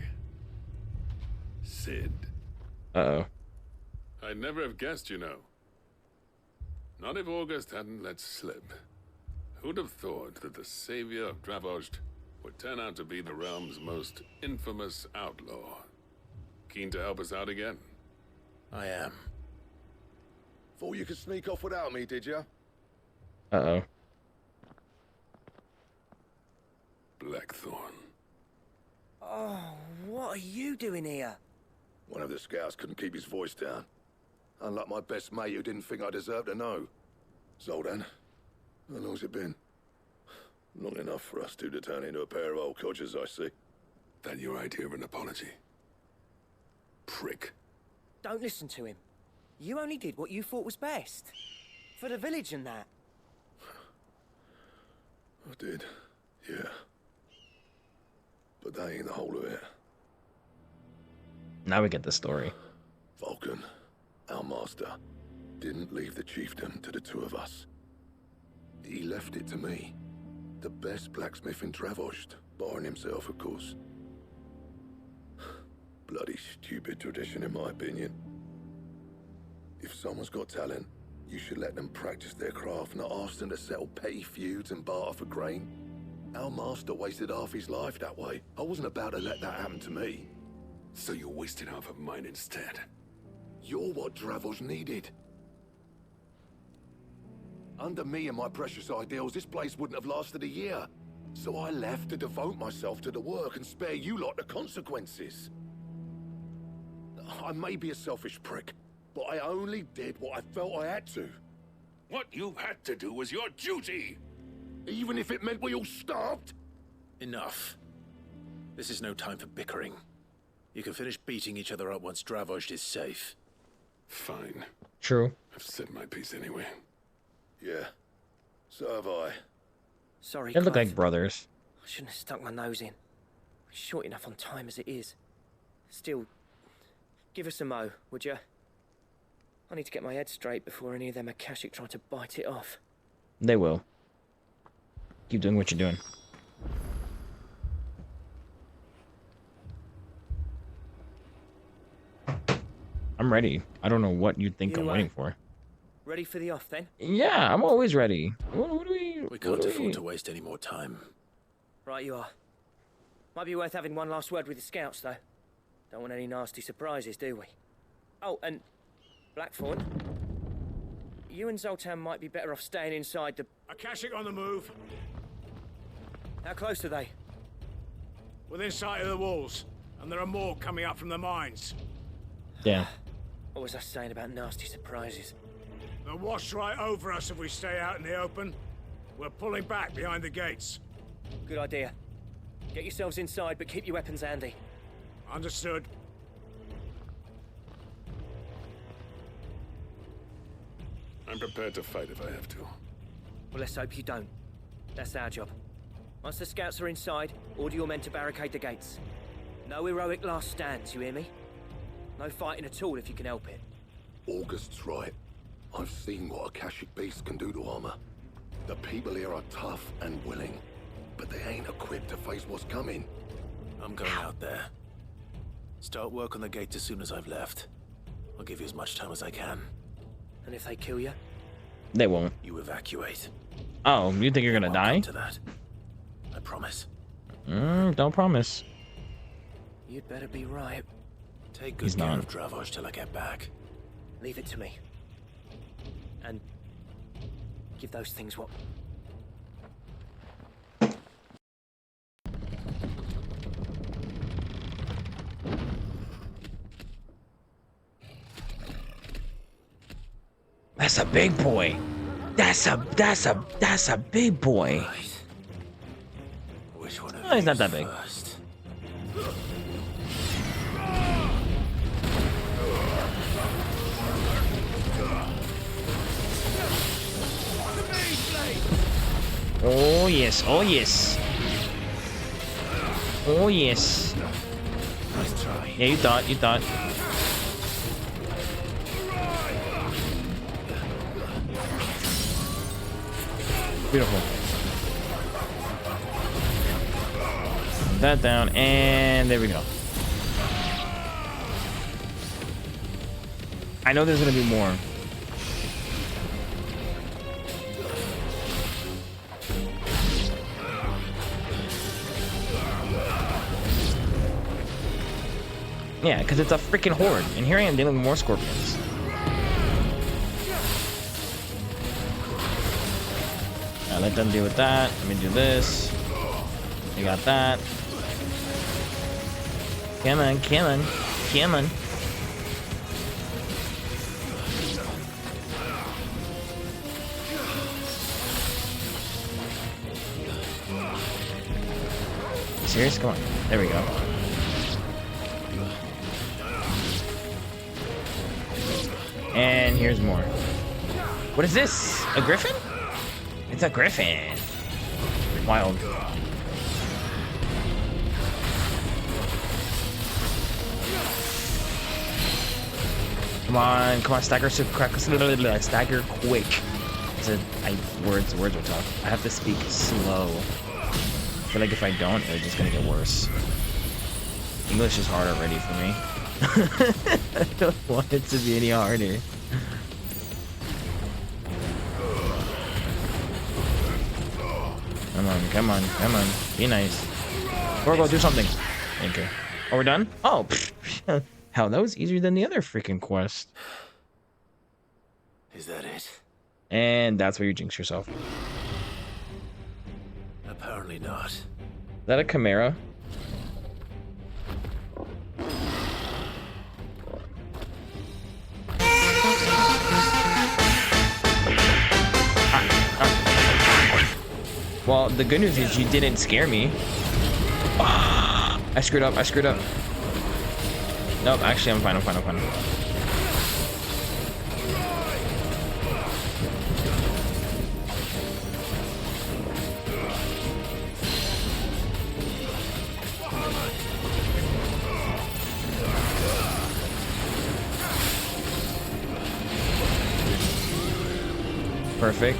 Sid. Uh-oh. I'd never have guessed, you know. Not if August hadn't let slip. Who'd have thought that the savior of Dravost would turn out to be the realm's most infamous outlaw? Keen to help us out again? I am. Thought you could sneak off without me, did you? Uh-oh. Blackthorn. Oh, what are you doing here? One of the scouts couldn't keep his voice down. Unlike my best mate who didn't think I deserved to know. Zoldan, how long's it been? Long enough for us two to turn into a pair of old codgers, I see. That your idea of an apology? Prick. Don't listen to him. You only did what you thought was best. For the village and that. I did, yeah. But that ain't the whole of it. Now we get the story. Vulcan, our master, didn't leave the chiefdom to the two of us. He left it to me. The best blacksmith in Dravost, barring himself, of course. Bloody stupid tradition, in my opinion. If someone's got talent, you should let them practice their craft, not ask them to settle petty feuds and barter for grain. Our master wasted half his life that way. I wasn't about to let that happen to me. So you wasted half of mine instead. You're what Dravost needed. Under me and my precious ideals, this place wouldn't have lasted a year. So I left to devote myself to the work and spare you lot the consequences. I may be a selfish prick, but I only did what I felt I had to. What you had to do was your duty! Even if it meant we all starved? Enough. This is no time for bickering. You can finish beating each other up once Dravost is safe. Fine. True. I've said my piece anyway. Yeah. So have I. Sorry, They look Clive. like brothers. I shouldn't have stuck my nose in. We're short enough on time as it is. Still, give us a mo, would you? I need to get my head straight before any of them Akashic try to bite it off. They will. Keep doing what you're doing. I'm ready. I don't know what you think I'm waiting for. Ready for the off, then? Yeah, I'm always ready. What do We can't afford to waste any more time. Right you are. Might be worth having one last word with the scouts, though. Don't want any nasty surprises, do we? Oh, and Blackthorn, you and Zoltan might be better off staying inside the... Akashic on the move. How close are they? Within sight of the walls. And there are more coming up from the mines. Yeah. What was I saying about nasty surprises? They'll wash right over us if we stay out in the open. We're pulling back behind the gates. Good idea. Get yourselves inside, but keep your weapons handy. Understood. I'm prepared to fight if I have to. Well, let's hope you don't. That's our job. Once the scouts are inside, order your men to barricade the gates. No heroic last stands, you hear me? No fighting at all if you can help it. August's right. I've seen what Akashic beasts can do to armor. The people here are tough and willing, but they ain't equipped to face what's coming. I'm going out there. Start work on the gate as soon as I've left. I'll give you as much time as I can. And if they kill you? They won't. You evacuate. Oh, you think you're gonna die? To that. I promise. Don't promise. You'd better be right. Take good care of Dravost till I get back. Leave it to me. And give those things what... That's a big boy. That's a big boy. Right. Which one of Oh, he's not that big. First? Oh yes, oh yes. Oh yes. Nice try. Yeah, you thought. Beautiful. That down, and there we go. I know there's gonna be more. Yeah, because it's a freaking horde, and here I am dealing with more scorpions. Now let them deal with that. Let me do this. You got that. Come on, come on, come on. Serious? Come on. There we go. And here's more. What is this? A griffin? It's a griffin. Wild. Come on, stagger stagger quick. Words are tough. I have to speak slow. I feel like if I don't, it's just gonna get worse. English is hard already for me. I don't want it to be any harder. Come on, come on, come on. Be nice. Or go do something. Okay. Oh, we're done? Oh, hell, that was easier than the other freaking quest. Is that it? And that's where you jinx yourself. Apparently not. Is that a chimera? Well, the good news is you didn't scare me. I screwed up. Nope, actually, I'm fine. Perfect.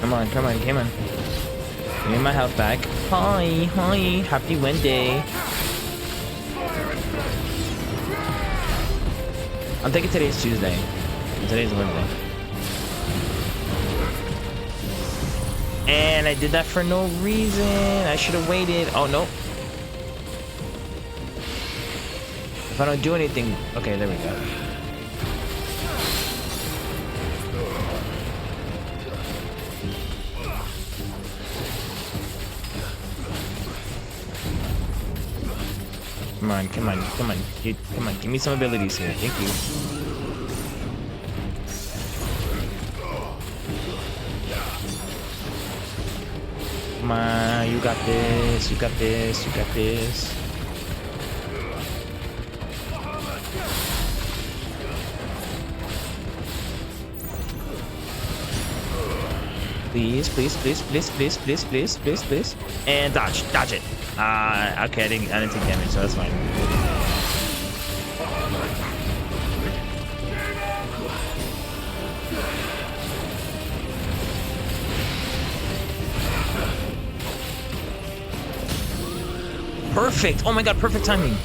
Come on. Give me my health back. Hi. Happy Wednesday. I'm thinking today's Tuesday. Today's Wednesday. And I did that for no reason. I should have waited. Oh, no. If I don't do anything... Okay, there we go. Come on. Give me some abilities here. Thank you. Come on, you got this. Please. And dodge it. Okay, I didn't take damage, so that's fine. Perfect. Oh my god, perfect timing.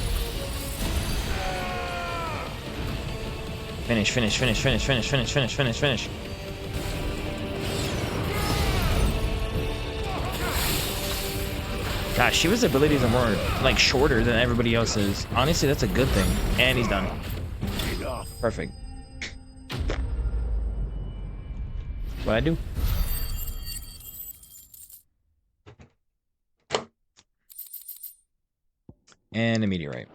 Finish. Gosh, Shiva's abilities are more, like, shorter than everybody else's. Honestly, that's a good thing. And he's done. Perfect. What'd I do? And a meteorite.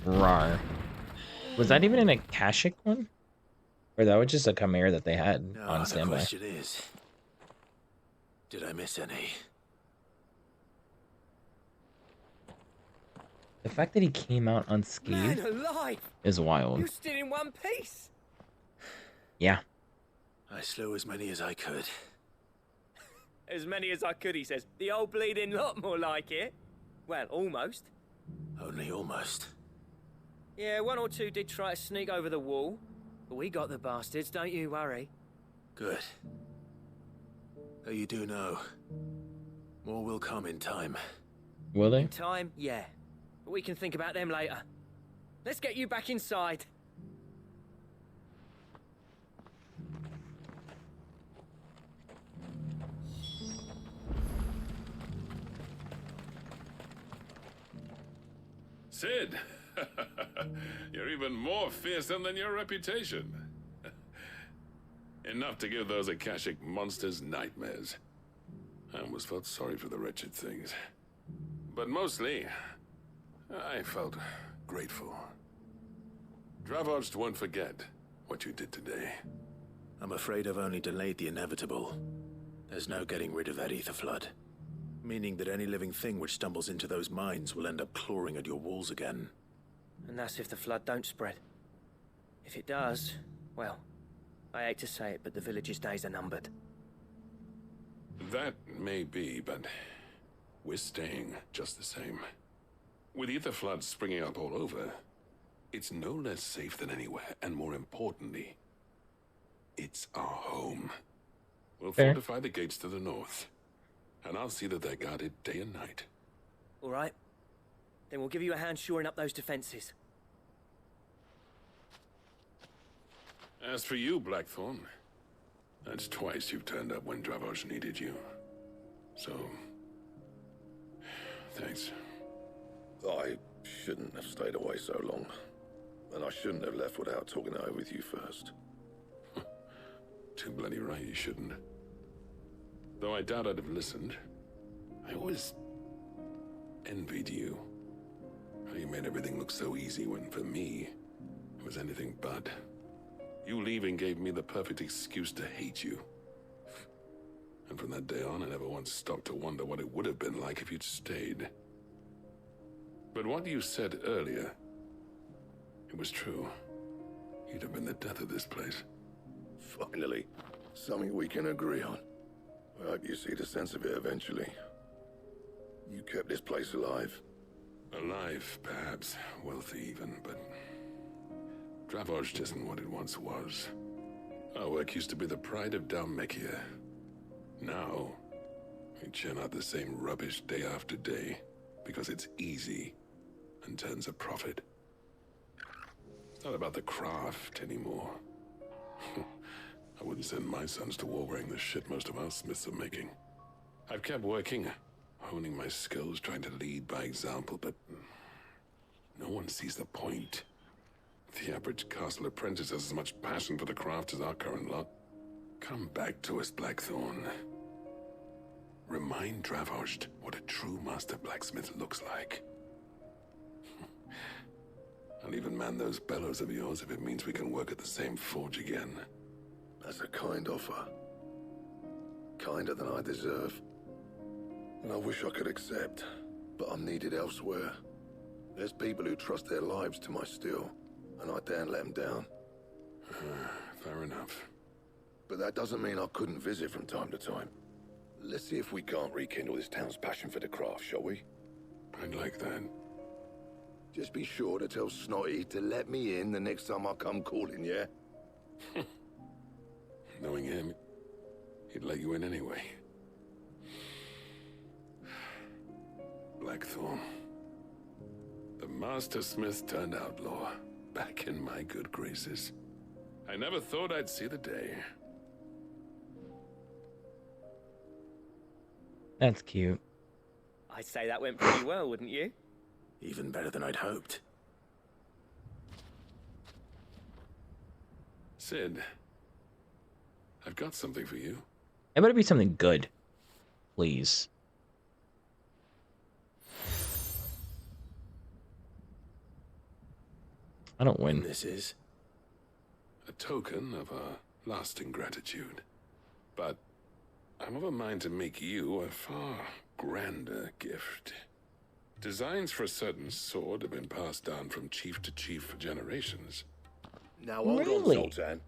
Rawr. Was that even an Akashic one? Or that was just a chimera that they had on standby? The question is, did I miss any? The fact that he came out unscathed is wild. You still in one piece? Yeah. I slew as many as I could. As many as I could, he says. The old bleeding lot, more like it. Well, almost. Only almost. Yeah, one or two did try to sneak over the wall, but we got the bastards, don't you worry. Good. Though you do know, more will come in time. Will they? In time, yeah. But we can think about them later. Let's get you back inside. Sid, you're even more fearsome than your reputation. Enough to give those Akashic monsters nightmares. I almost felt sorry for the wretched things. But mostly, I felt grateful. Dravoged won't forget what you did today. I'm afraid I've only delayed the inevitable. There's no getting rid of that ether flood. Meaning that any living thing which stumbles into those mines will end up clawing at your walls again. And that's if the flood don't spread. If it does, well, I hate to say it, but the village's days are numbered. That may be, but we're staying just the same. With ether floods springing up all over, it's no less safe than anywhere, and more importantly, it's our home. We'll fortify the gates to the north, and I'll see that they're guarded day and night. All right. Then we'll give you a hand shoring up those defenses. As for you, Blackthorn, that's twice you've turned up when Dravos needed you. So, thanks. I shouldn't have stayed away so long. And I shouldn't have left without talking it over with you first. Too bloody right you shouldn't. Though I doubt I'd have listened. I always envied you. How you made everything look so easy when, for me, it was anything but. You leaving gave me the perfect excuse to hate you. And from that day on, I never once stopped to wonder what it would have been like if you'd stayed. But what you said earlier, it was true. You'd have been the death of this place. Finally, something we can agree on. I hope you see the sense of it eventually. You kept this place alive. Alive, perhaps. Wealthy even, but Dravos isn't what it once was. Our work used to be the pride of Dalmekia. Now, we churn out the same rubbish day after day because it's easy and turns a profit. It's not about the craft anymore. I wouldn't send my sons to war wearing the shit most of our smiths are making. I've kept working, honing my skills, trying to lead by example, but no one sees the point. The average castle apprentice has as much passion for the craft as our current lot. Come back to us, Blackthorn. Remind Dravoged what a true master blacksmith looks like. I'll even man those bellows of yours if it means we can work at the same forge again. That's a kind offer. Kinder than I deserve. And I wish I could accept, but I'm needed elsewhere. There's people who trust their lives to my steel, and I daren't let them down. Fair enough. But that doesn't mean I couldn't visit from time to time. Let's see if we can't rekindle this town's passion for the craft, shall we? I'd like that. Just be sure to tell Snotty to let me in the next time I come calling, yeah? Knowing him, he'd let you in anyway. Blackthorn. The Master Smith turned outlaw, back in my good graces. I never thought I'd see the day. That's cute. I'd say that went pretty well, wouldn't you? Even better than I'd hoped. Sid, I've got something for you. It better be something good. Please. I don't win. This is a token of our lasting gratitude. But I'm of a mind to make you a far grander gift. Designs for a certain sword have been passed down from chief to chief for generations. Now hold on, Sultan.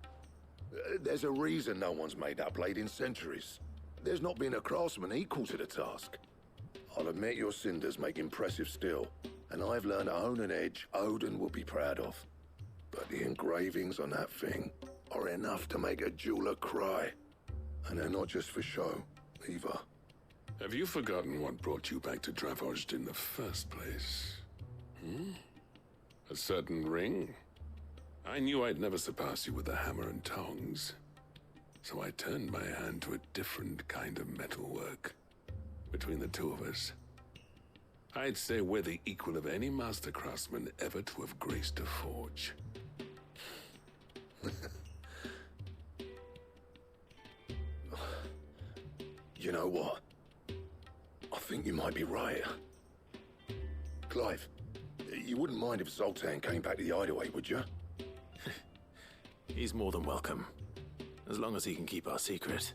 There's a reason no one's made that blade in centuries. There's not been a craftsman equal to the task. I'll admit your cinders make impressive steel, and I've learned to hone an edge Odin will be proud of. But the engravings on that thing are enough to make a jeweler cry. And they're not just for show, either. Have you forgotten what brought you back to Dravoged in the first place? A certain ring? I knew I'd never surpass you with the hammer and tongs. So I turned my hand to a different kind of metalwork. Between the two of us, I'd say we're the equal of any master craftsman ever to have graced a forge. You know what? think you might be right. Clive, you wouldn't mind if Zoltan came back to the hideaway, would you? He's more than welcome. As long as he can keep our secret.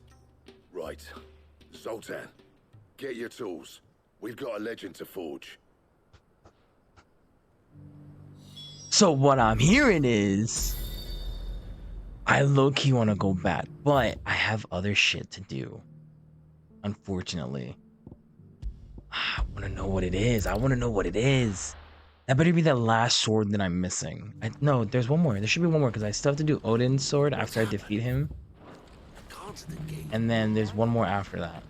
Right. Zoltan, get your tools. We've got a legend to forge. So what I'm hearing is, I low-key want to go back, but I have other shit to do. Unfortunately. I want to know what it is. I want to know what it is. That better be the last sword that I'm missing. No, there's one more. There should be one more because I still have to do Odin's sword after I defeat him. And then there's one more after that.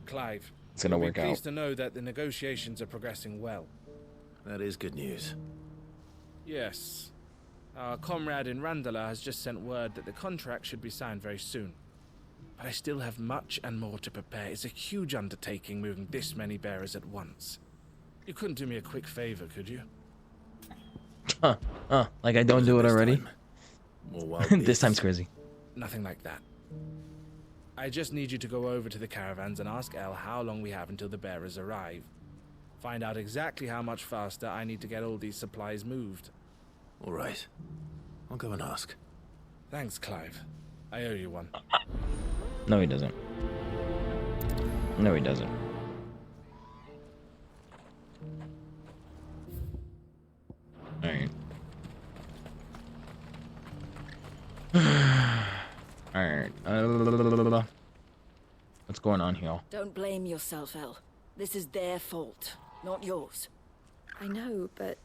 Clive. It's gonna work out. Pleased to know that the negotiations are progressing well. That is good news. Yes. Our comrade in Randala has just sent word that the contract should be signed very soon. But I still have much and more to prepare. It's a huge undertaking moving this many bearers at once. You couldn't do me a quick favor, could you? Like I don't do it already? This time's crazy. Nothing like that. I just need you to go over to the caravans and ask El how long we have until the bearers arrive. Find out exactly how much faster I need to get all these supplies moved. All right. I'll go and ask. Thanks, Clive. I owe you one. No, he doesn't. No, he doesn't. Alright. Alright. What's going on here? Don't blame yourself, El. This is their fault, not yours. I know, but...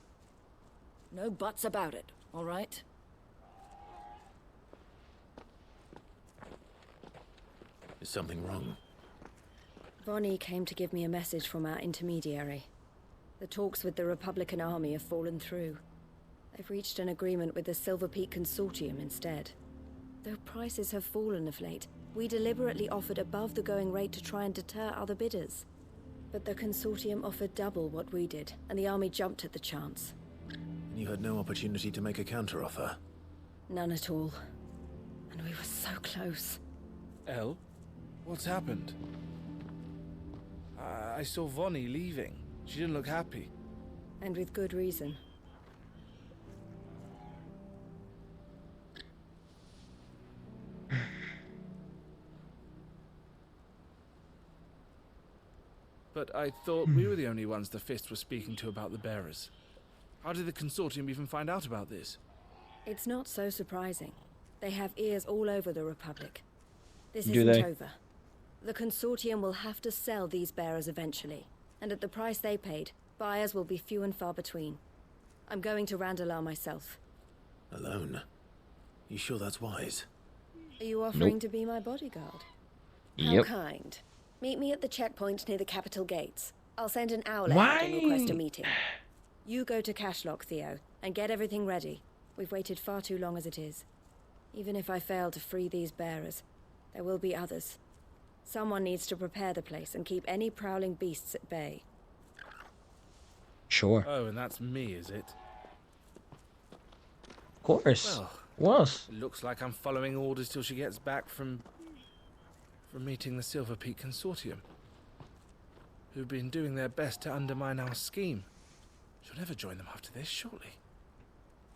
No buts about it, all right? Is something wrong? Vonnie came to give me a message from our intermediary. The talks with the Republican Army have fallen through. They've reached an agreement with the Silver Peak Consortium instead. Though prices have fallen of late, we deliberately offered above the going rate to try and deter other bidders. But the Consortium offered double what we did, and the Army jumped at the chance. And you had no opportunity to make a counteroffer? None at all. And we were so close. El? What's happened? I saw Vonnie leaving. She didn't look happy. And with good reason. But I thought we were the only ones the Fist was speaking to about the bearers. How did the Consortium even find out about this? It's not so surprising. They have ears all over the Republic. This Do isn't they? over. The Consortium will have to sell these bearers eventually, and at the price they paid, buyers will be few and far between. I'm going to Randalar myself. Alone? You sure that's wise? Are you offering to be my bodyguard? Yep. How kind. Meet me at the checkpoint near the Capital Gates. I'll send an owl Why? ahead and request a meeting. You go to Cashlock, Theo, and get everything ready. We've waited far too long as it is. Even if I fail to free these bearers, there will be others. Someone needs to prepare the place and keep any prowling beasts at bay. Sure. Oh, and that's me, is it? Of course. Well, Was. it looks like I'm following orders till she gets back from meeting the Silver Peak Consortium, who've been doing their best to undermine our scheme. She'll never join them after this, surely.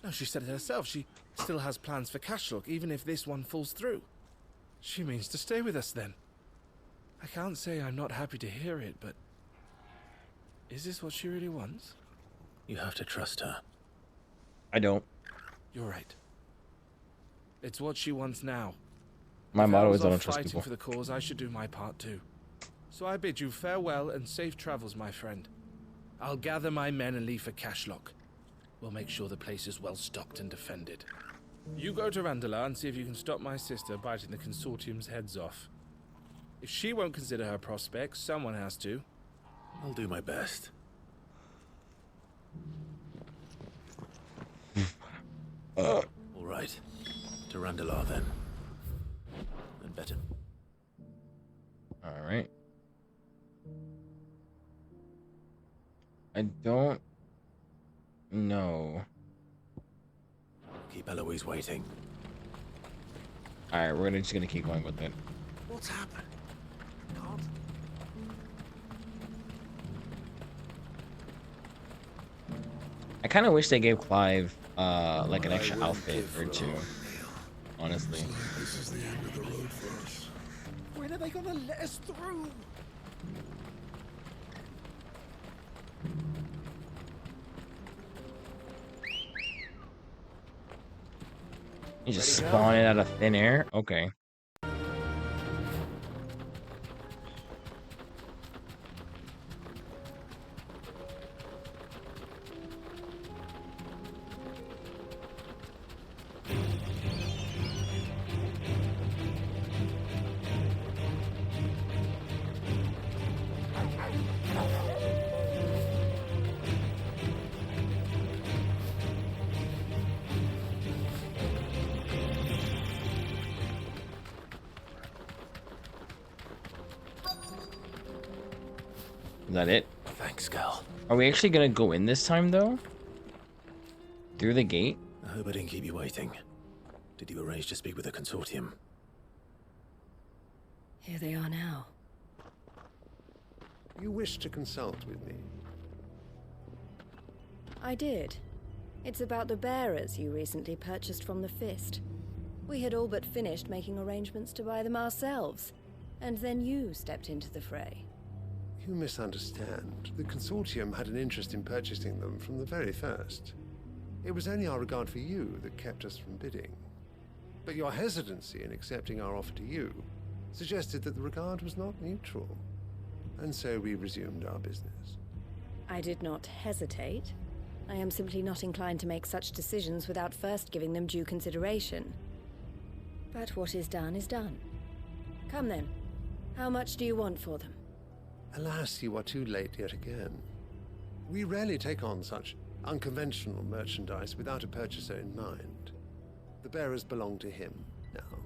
No, she said it herself. She still has plans for Cashlock, even if this one falls through. She means to stay with us then. I can't say I'm not happy to hear it, but is this what she really wants? You have to trust her. I don't. You're right. It's what she wants now. My If motto El's is I don't off trust fighting people. for the cause, I should do my part too. So I bid you farewell and safe travels, my friend. I'll gather my men and leave for Cashlock. We'll make sure the place is well stocked and defended. You go to Randalar and see if you can stop my sister biting the Consortium's heads off. If she won't consider her prospects, someone has to. I'll do my best. All right. To Randalar then. And better. All right. I don't know. Keep Eloise waiting. All right, we're just gonna keep going with it. What's happened? I kind of wish they gave Clive like an extra outfit or two. Honestly. This is the end of the road for us. When are they gonna let us through? You just spawn it out of thin air? Okay. Is that it? Thanks, Cal. Are we actually gonna go in this time though? Through the gate? I hope I didn't keep you waiting. Did you arrange to speak with the consortium? Here they are now. You wish to consult with me? I did. It's about the bearers you recently purchased from the Fist. We had all but finished making arrangements to buy them ourselves, and then you stepped into the fray. You misunderstand. The consortium had an interest in purchasing them from the very first. It was only our regard for you that kept us from bidding. But your hesitancy in accepting our offer to you suggested that the regard was not mutual. And so we resumed our business. I did not hesitate. I am simply not inclined to make such decisions without first giving them due consideration. But what is done is done. Come then. How much do you want for them? Alas, you are too late yet again. We rarely take on such unconventional merchandise without a purchaser in mind. The bearers belong to him now.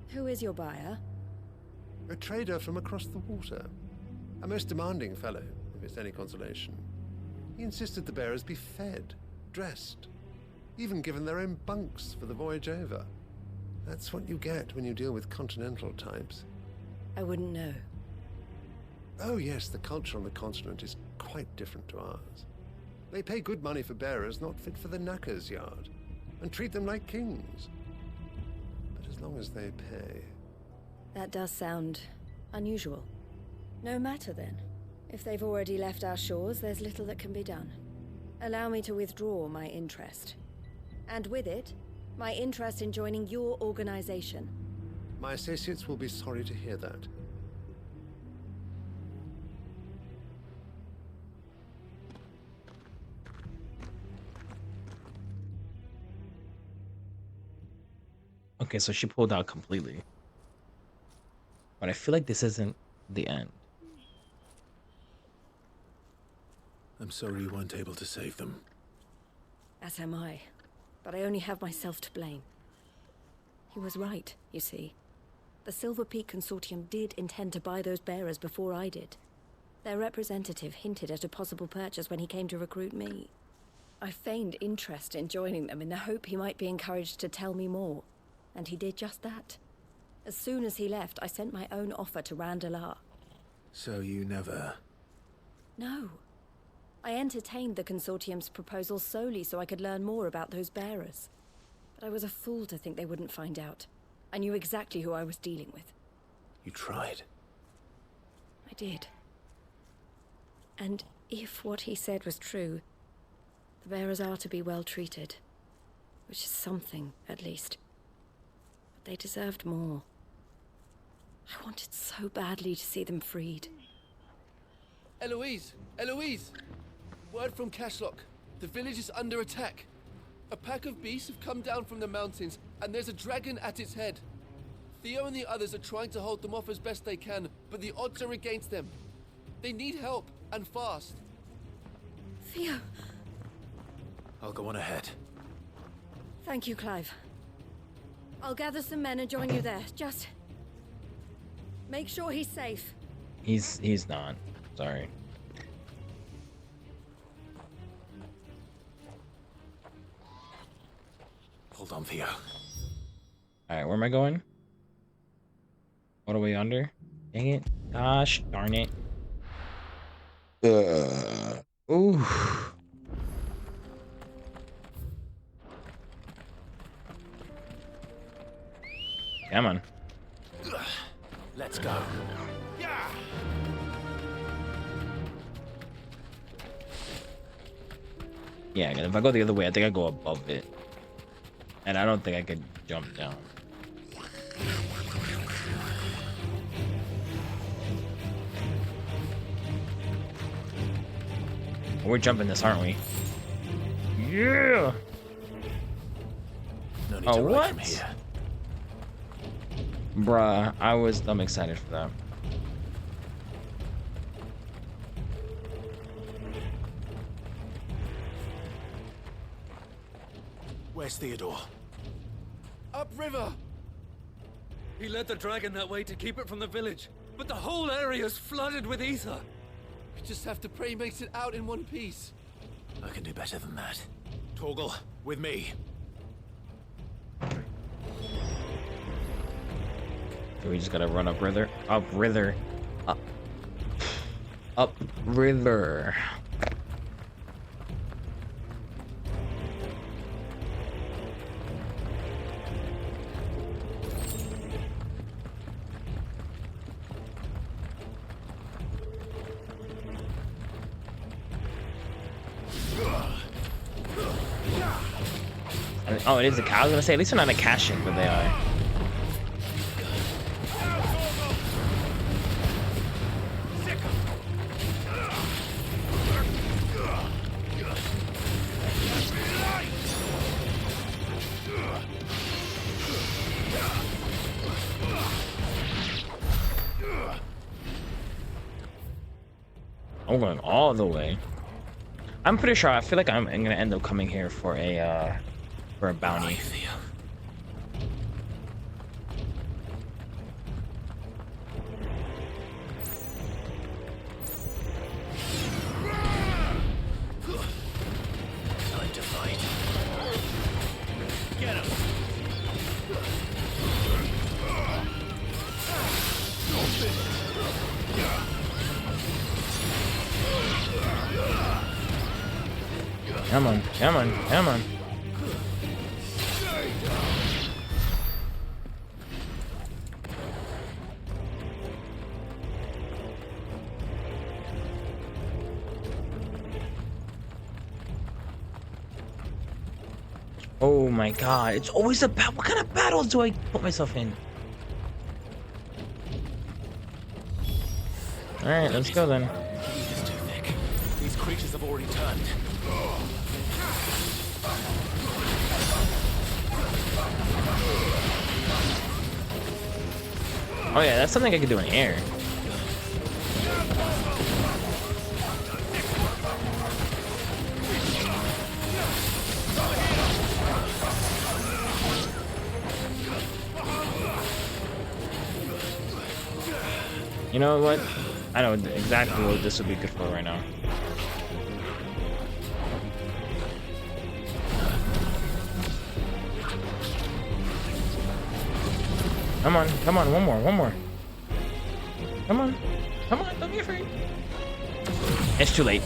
Who is your buyer? A trader from across the water. A most demanding fellow, if it's any consolation. He insisted the bearers be fed, dressed, even given their own bunks for the voyage over. That's what you get when you deal with continental types. I wouldn't know. Oh yes, the culture on the continent is quite different to ours. They pay good money for bearers not fit for the knacker's yard, and treat them like kings. But as long as they pay... That does sound unusual. No matter then. If they've already left our shores, there's little that can be done. Allow me to withdraw my interest. And with it, my interest in joining your organization. My associates will be sorry to hear that. Okay, so she pulled out completely. But I feel like this isn't the end. I'm sorry you weren't able to save them. As am I. But I only have myself to blame. He was right, you see. The Silver Peak Consortium did intend to buy those bearers before I did. Their representative hinted at a possible purchase when he came to recruit me. I feigned interest in joining them in the hope he might be encouraged to tell me more. And he did just that. As soon as he left, I sent my own offer to Randalar. So you never... No. I entertained the consortium's proposal solely so I could learn more about those bearers. But I was a fool to think they wouldn't find out. I knew exactly who I was dealing with. You tried. I did. And if what he said was true, the bearers are to be well treated. Which is something, at least. But they deserved more. I wanted so badly to see them freed. Eloise! Eloise! Word from Cashlock. The village is under attack. A pack of beasts have come down from the mountains, and there's a dragon at its head. Theo and the others are trying to hold them off as best they can, but the odds are against them. They need help, and fast. Theo! I'll go on ahead. Thank you, Clive. I'll gather some men and join you there. Just... make sure he's safe. He's not. Sorry. Hold on, Theo. Alright, where am I going? All the way under? Dang it. Gosh darn it. Ooh. Come on. Let's go. Yeah, if I go the other way, I think I go above it. And I don't think I could jump down. We're jumping this, aren't we? Yeah! No need Oh, to ride what? from here. Bruh, I'm excited for that. Where's Theodore? Upriver! He led the dragon that way to keep it from the village, but the whole area's flooded with ether. We just have to pray he makes it out in one piece. I can do better than that. Torgal, with me. We just gotta run up river. Up river. Up river. Oh, it is a cow. I was gonna say, at least they're not a cash but they are. I'm going all the way. I'm pretty sure. I feel like I'm gonna end up coming here for a bounty. Time to fight. Get him. Come on, come on, come on. Oh my god, it's always a battle. What kind of battles do I put myself in? Alright, let's go then. Heat is too thick. These creatures have already turned. Oh yeah, that's something I could do in air. You know what? I know exactly what this would be good for right now. Come on, come on, one more. Come on, don't be afraid. It's too late.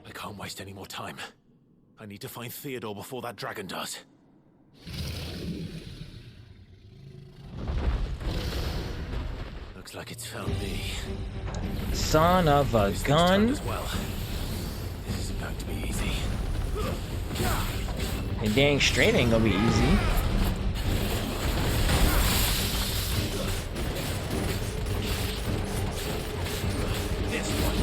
I can't waste any more time. I need to find Theodore before that dragon does. Looks like it's found me. Son of a gun. As well. This isn't going to be easy. And dang straight ain't gonna be easy. This one.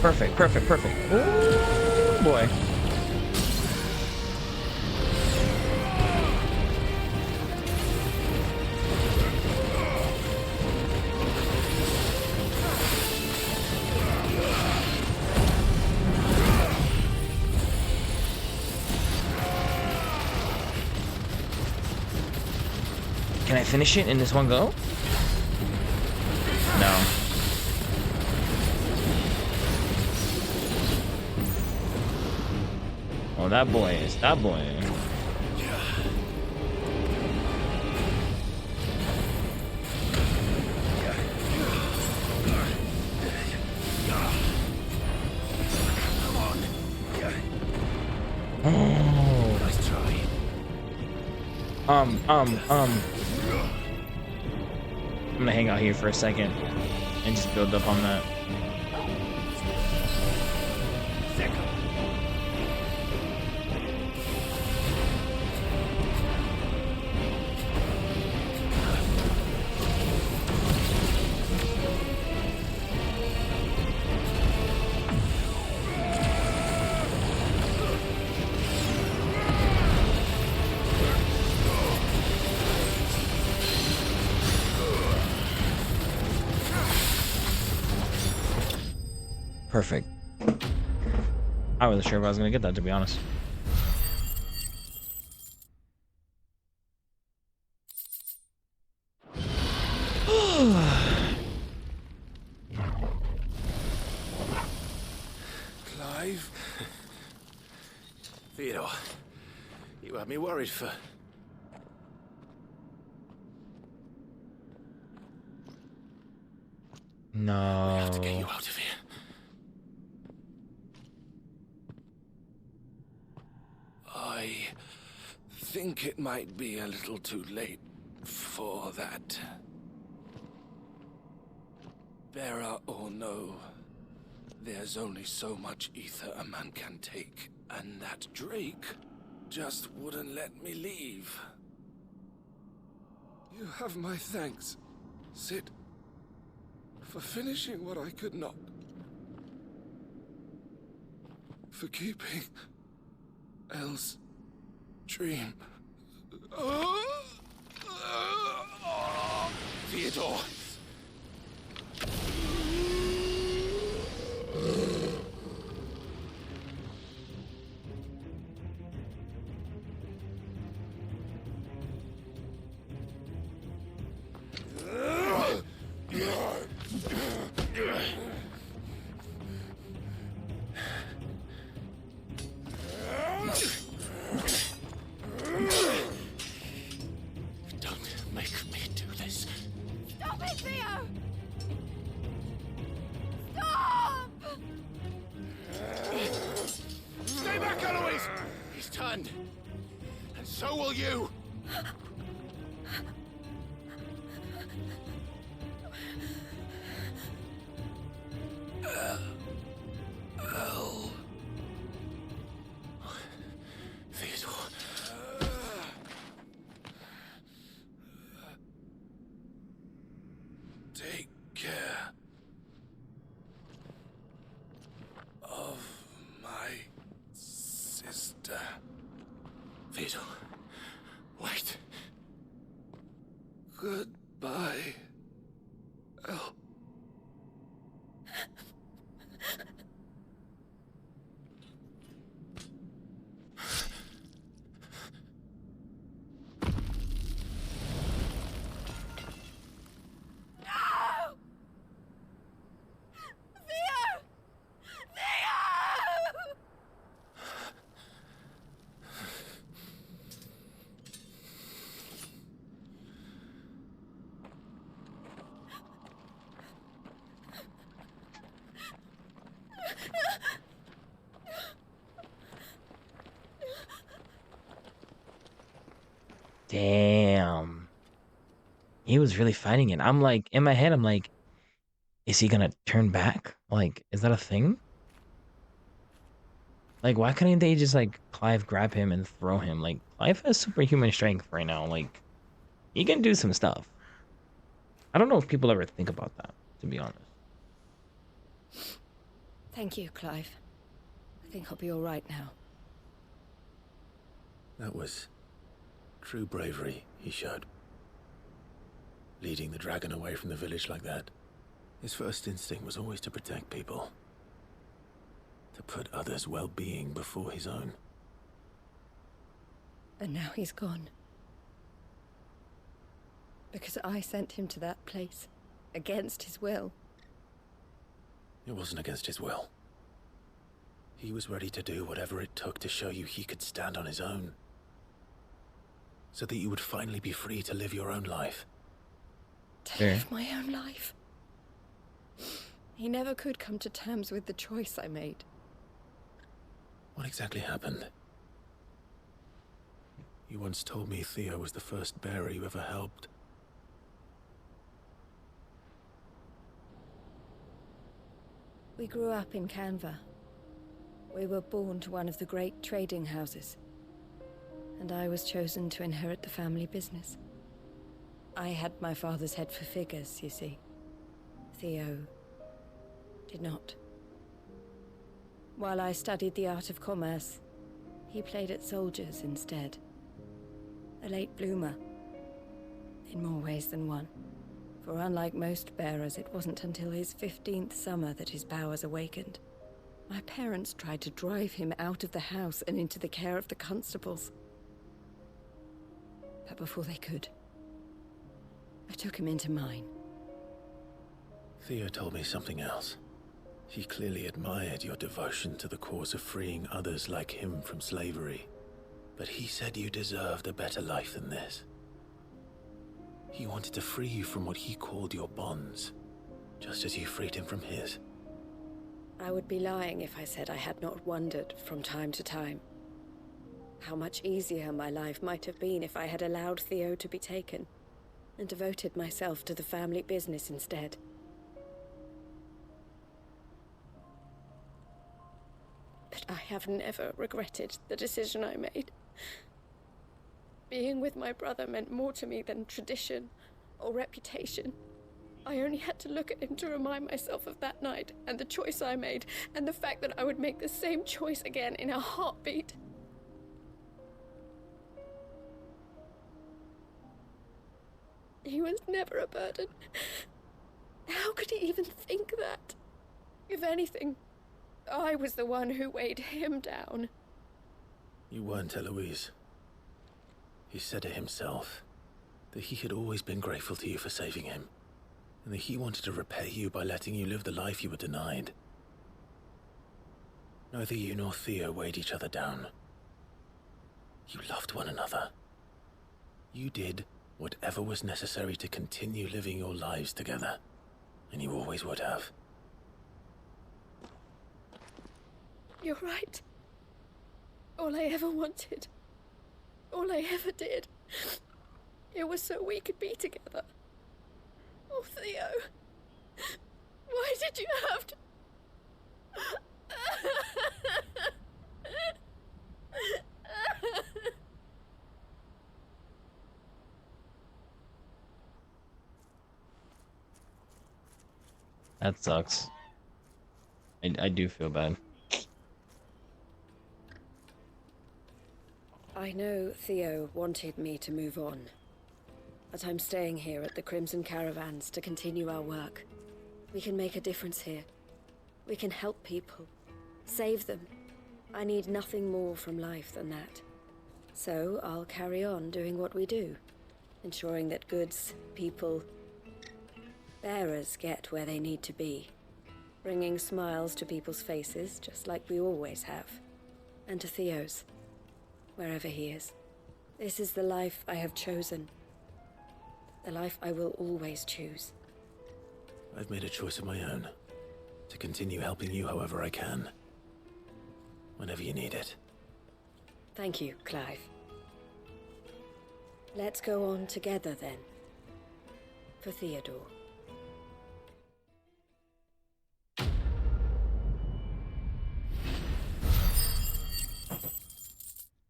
Perfect, perfect, perfect. Ooh, boy. Can I finish it in this one go? No. Oh, that boy is that boy. Oh. Nice try. I'm gonna hang out here for a second and just build up on that. Perfect. I wasn't sure if I was gonna get that, to be honest. Clive? Theodore, you had me worried for... No. We have to get you out of here. I think it might be a little too late for that. Bearer or no, there's only so much ether a man can take, and that Drake just wouldn't let me leave. You have my thanks, Sid, for finishing what I could not. For keeping Elle's dream. Theodore! Don't make me do this. Stop it, Theo! Stop! Stay back, Eloise! He's turned. And so will you! Theodore. Take care of my sister. Theodore, wait. Goodbye, Elle. Damn. He was really fighting it. I'm like, in my head, I'm like, is he gonna turn back? Like, is that a thing? Like, why couldn't they just, like, Clive grab him and throw him? Like, Clive has superhuman strength right now. Like, he can do some stuff. I don't know if people ever think about that, to be honest. Thank you, Clive. I think I'll be all right now. That was true bravery he showed. Leading the dragon away from the village like that. His first instinct was always to protect people. To put others' well-being before his own. And now he's gone. Because I sent him to that place. Against his will. It wasn't against his will. He was ready to do whatever it took to show you he could stand on his own. So that you would finally be free to live your own life. To live my own life. He never could come to terms with the choice I made. What exactly happened? You once told me Theo was the first bearer you ever helped. We grew up in Canva. We were born to one of the great trading houses. And I was chosen to inherit the family business. I had my father's head for figures, you see. Theo did not. While I studied the art of commerce, he played at soldiers instead. A late bloomer, in more ways than one. For unlike most bearers, it wasn't until his 15th summer that his powers awakened. My parents tried to drive him out of the house and into the care of the constables. But before they could, I took him into mine. Theo told me something else. He clearly admired your devotion to the cause of freeing others like him from slavery. But he said you deserved a better life than this. He wanted to free you from what he called your bonds, just as you freed him from his. I would be lying if I said I had not wondered from time to time how much easier my life might have been if I had allowed Theo to be taken and devoted myself to the family business instead. But I have never regretted the decision I made. Being with my brother meant more to me than tradition or reputation. I only had to look at him to remind myself of that night, and the choice I made, and the fact that I would make the same choice again in a heartbeat. He was never a burden. How could he even think that? If anything, I was the one who weighed him down. You weren't, Eloise. He said it himself, that he had always been grateful to you for saving him, and that he wanted to repay you by letting you live the life you were denied. Neither you nor Theo weighed each other down. You loved one another. You did whatever was necessary to continue living your lives together, and you always would have. You're right. All I ever wanted, all I ever did, it was so we could be together. Oh, Theo, why did you have to... That sucks. I do feel bad. I know Theo wanted me to move on, but I'm staying here at the Crimson Caravans to continue our work. We can make a difference here. We can help people, save them. I need nothing more from life than that. So I'll carry on doing what we do, ensuring that goods, people, bearers get where they need to be, bringing smiles to people's faces just like we always have, and to Theo's, wherever he is. This is the life I have chosen, the life I will always choose. I've made a choice of my own, to continue helping you however I can, whenever you need it. Thank you, Clive. Let's go on together then, for Theodore.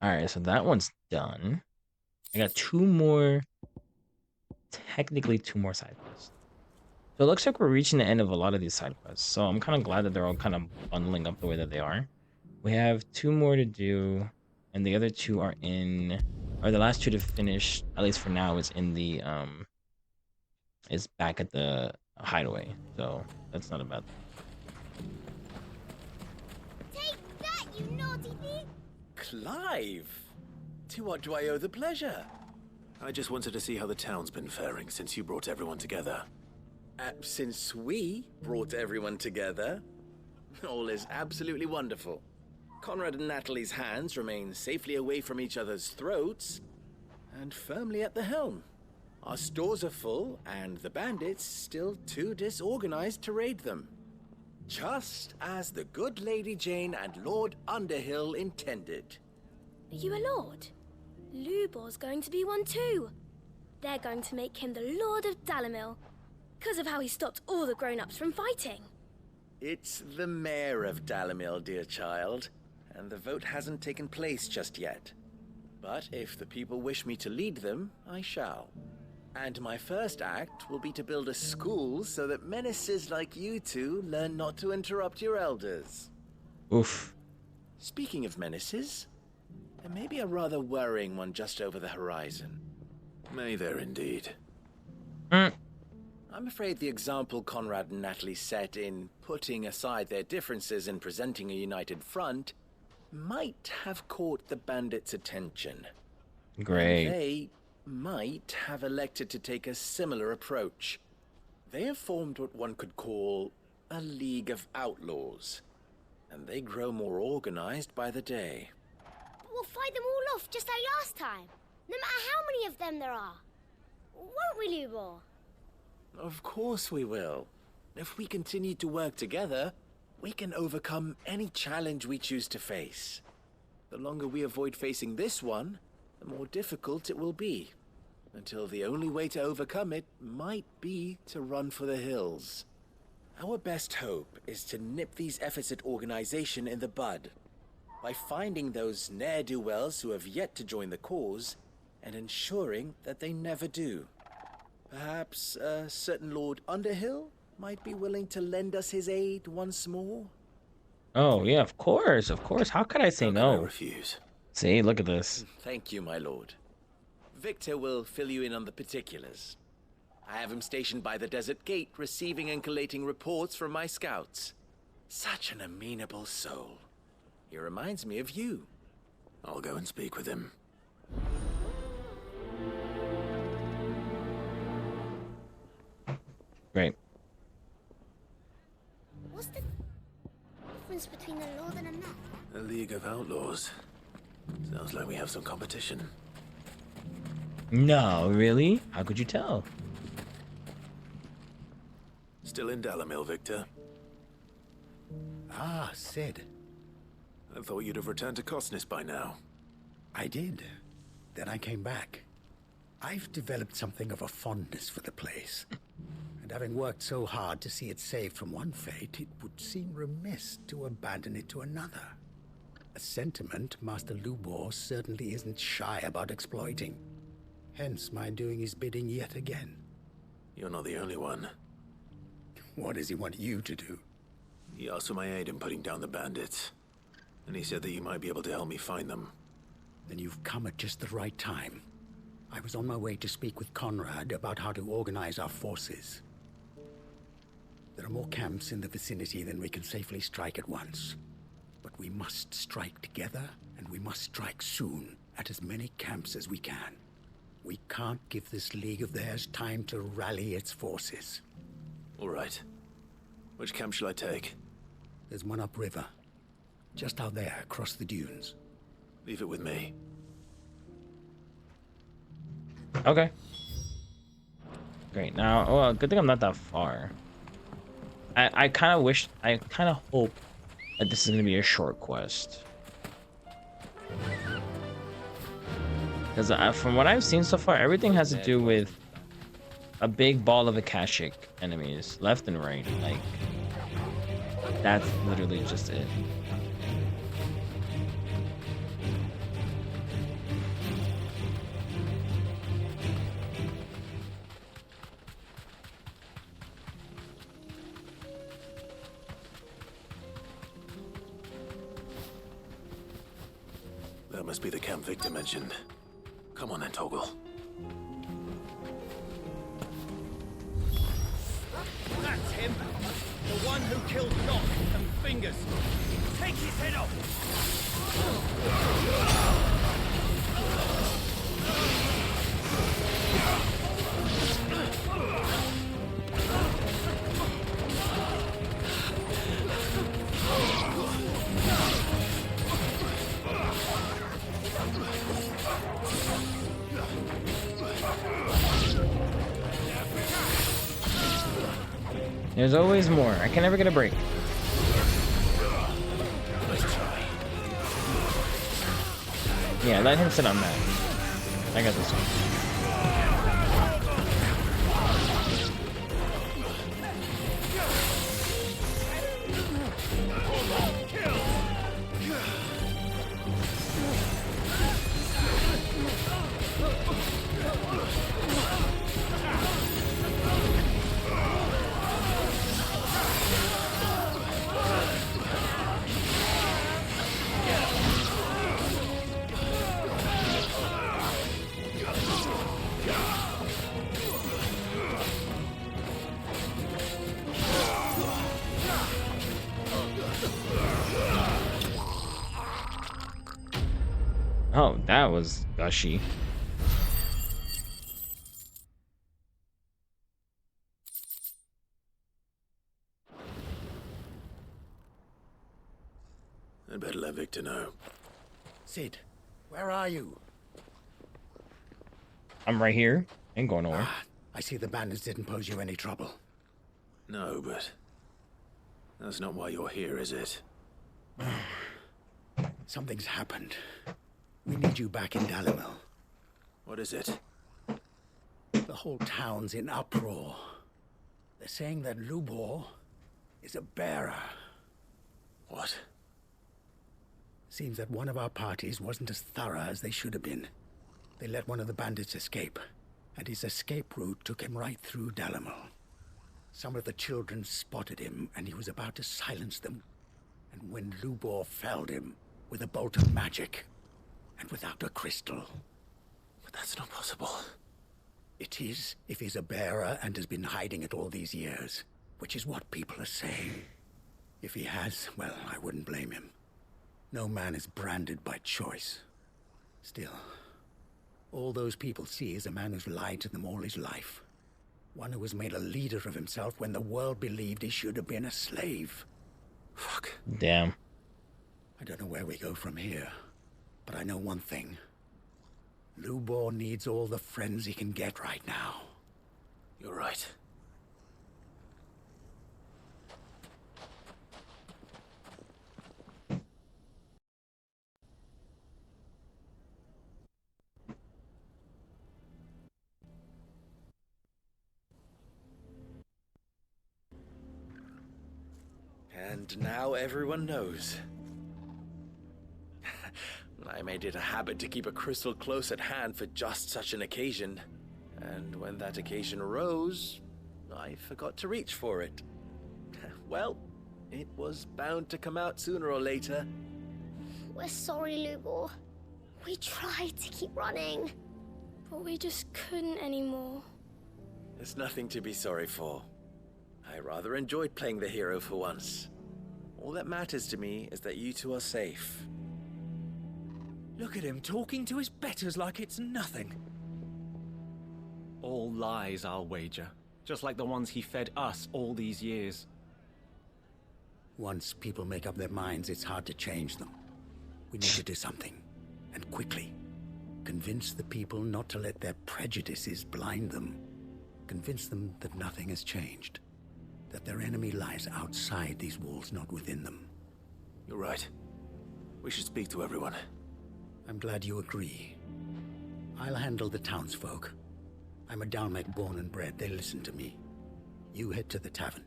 Alright, so that one's done. I got two more, technically two more side quests. So it looks like we're reaching the end of a lot of these side quests. So I'm kind of glad that they're all kind of bundling up the way that they are. We have 2 more to do, and the other 2 are in, or the last 2 to finish, at least for now, is in the is back at the hideaway. So that's not a bad thing. Take that, you naughty thief! Clive! To what do I owe the pleasure? I just wanted to see how the town's been faring since you brought everyone together. Since we brought everyone together, all is absolutely wonderful. Conrad and Natalie's hands remain safely away from each other's throats and firmly at the helm. Our stores are full, and the bandits still too disorganized to raid them. Just as the good Lady Jane and Lord Underhill intended. Are you a lord? Lubor's going to be one too. They're going to make him the Lord of Dalamil, because of how he stopped all the grown-ups from fighting. It's the mayor of Dalamil, dear child, and the vote hasn't taken place just yet. But if the people wish me to lead them, I shall. And my first act will be to build a school so that menaces like you two learn not to interrupt your elders. Oof. Speaking of menaces, there may be a rather worrying one just over the horizon. May there indeed. I'm afraid the example Conrad and Natalie set in putting aside their differences and presenting a united front might have caught the bandits' attention. Great. And they might have elected to take a similar approach. They have formed what one could call a League of Outlaws, and they grow more organized by the day. We'll fight them all off just like last time, no matter how many of them there are. Won't we, Lubor? Of course we will. If we continue to work together, we can overcome any challenge we choose to face. The longer we avoid facing this one, the more difficult it will be. Until the only way to overcome it might be to run for the hills. Our best hope is to nip these efforts at organization in the bud, by finding those ne'er-do-wells who have yet to join the cause, and ensuring that they never do. Perhaps a certain Lord Underhill might be willing to lend us his aid once more? Oh, yeah, of course, of course. How could I say How no? could I refuse? See, look at this. Thank you, my lord. Victor will fill you in on the particulars. I have him stationed by the desert gate, receiving and collating reports from my scouts. Such an amenable soul. He reminds me of you. I'll go and speak with him. Great. What's the difference between a lord and a man? A League of Outlaws. Sounds like we have some competition. No, really? How could you tell? Still in Dalamil, Victor? Ah, Sid. I thought you'd have returned to Cosnis by now. I did. Then I came back. I've developed something of a fondness for the place. And having worked so hard to see it saved from one fate, it would seem remiss to abandon it to another. A sentiment Master Lubor certainly isn't shy about exploiting. Hence my doing his bidding yet again. You're not the only one. What does he want you to do? He asked for my aid in putting down the bandits. And he said that you might be able to help me find them. Then you've come at just the right time. I was on my way to speak with Conrad about how to organize our forces. There are more camps in the vicinity than we can safely strike at once. But we must strike together, and we must strike soon at as many camps as we can. We can't give this league of theirs time to rally its forces. All right. Which camp shall I take? There's one upriver. Just out there, across the dunes. Leave it with me. Okay. Great. Now, well, good thing I'm not that far. I kind of hope that this is going to be a short quest. Because from what I've seen so far, everything has to do with a big ball of Akashic enemies, left and right. Like, that's literally just it. That must be the camp Victor mentioned. Come on then, Toggle. That's him! The one who killed Doc and Fingers! Take his head off! There's always more. I can never get a break. Yeah, let him sit on that. I got this one. Oh, that was gushy. I'd better let Victor know. Sid, where are you? I'm right here. Ain't going nowhere. I see the bandits didn't pose you any trouble. No, but that's not why you're here, is it? Something's happened. We need you back in Dalimil. What is it? The whole town's in uproar. They're saying that Lubor is a bearer. What? Seems that one of our parties wasn't as thorough as they should have been. They let one of the bandits escape, and his escape route took him right through Dalimil. Some of the children spotted him, and he was about to silence them. And when Lubor felled him with a bolt of magic, and without a crystal. But that's not possible. It is, if he's a bearer and has been hiding it all these years, which is what people are saying. If he has, well, I wouldn't blame him. No man is branded by choice. Still, all those people see is a man who's lied to them all his life. One who was made a leader of himself when the world believed he should have been a slave. Fuck. Damn. I don't know where we go from here, but I know one thing. Lubor needs all the friends he can get right now. You're right. And now everyone knows. I made it a habit to keep a crystal close at hand for just such an occasion. And when that occasion arose, I forgot to reach for it. Well, it was bound to come out sooner or later. We're sorry, Lubor. We tried to keep running, but we just couldn't anymore. There's nothing to be sorry for. I rather enjoyed playing the hero for once. All that matters to me is that you two are safe. Look at him talking to his betters like it's nothing. All lies, I'll wager. Just like the ones he fed us all these years. Once people make up their minds, it's hard to change them. We need to do something, and quickly. Convince the people not to let their prejudices blind them. Convince them that nothing has changed. That their enemy lies outside these walls, not within them. You're right. We should speak to everyone. I'm glad you agree. I'll handle the townsfolk. I'm a Dalmec born and bred. They listen to me. You head to the tavern.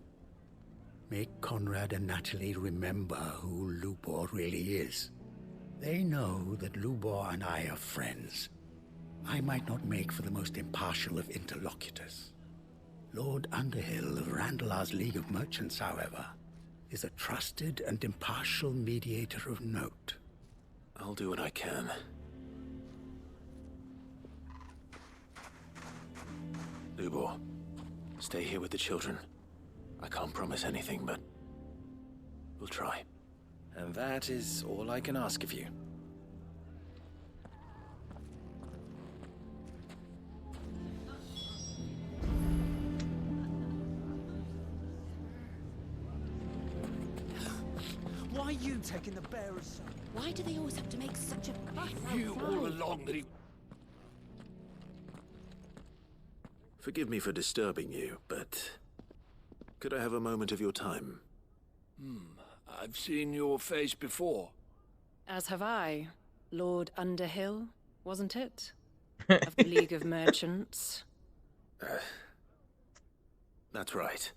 Make Conrad and Natalie remember who Lubor really is. They know that Lubor and I are friends. I might not make for the most impartial of interlocutors. Lord Underhill of Randalar's League of Merchants, however, is a trusted and impartial mediator of note. I'll do what I can. Lubor, stay here with the children. I can't promise anything, but we'll try. And that is all I can ask of you. Why are you taking the bearer's son? Why do they always have to make such a fuss You all along that he... Forgive me for disturbing you, but could I have a moment of your time? I've seen your face before. As have I. Lord Underhill, wasn't it? Of the League of Merchants. That's right.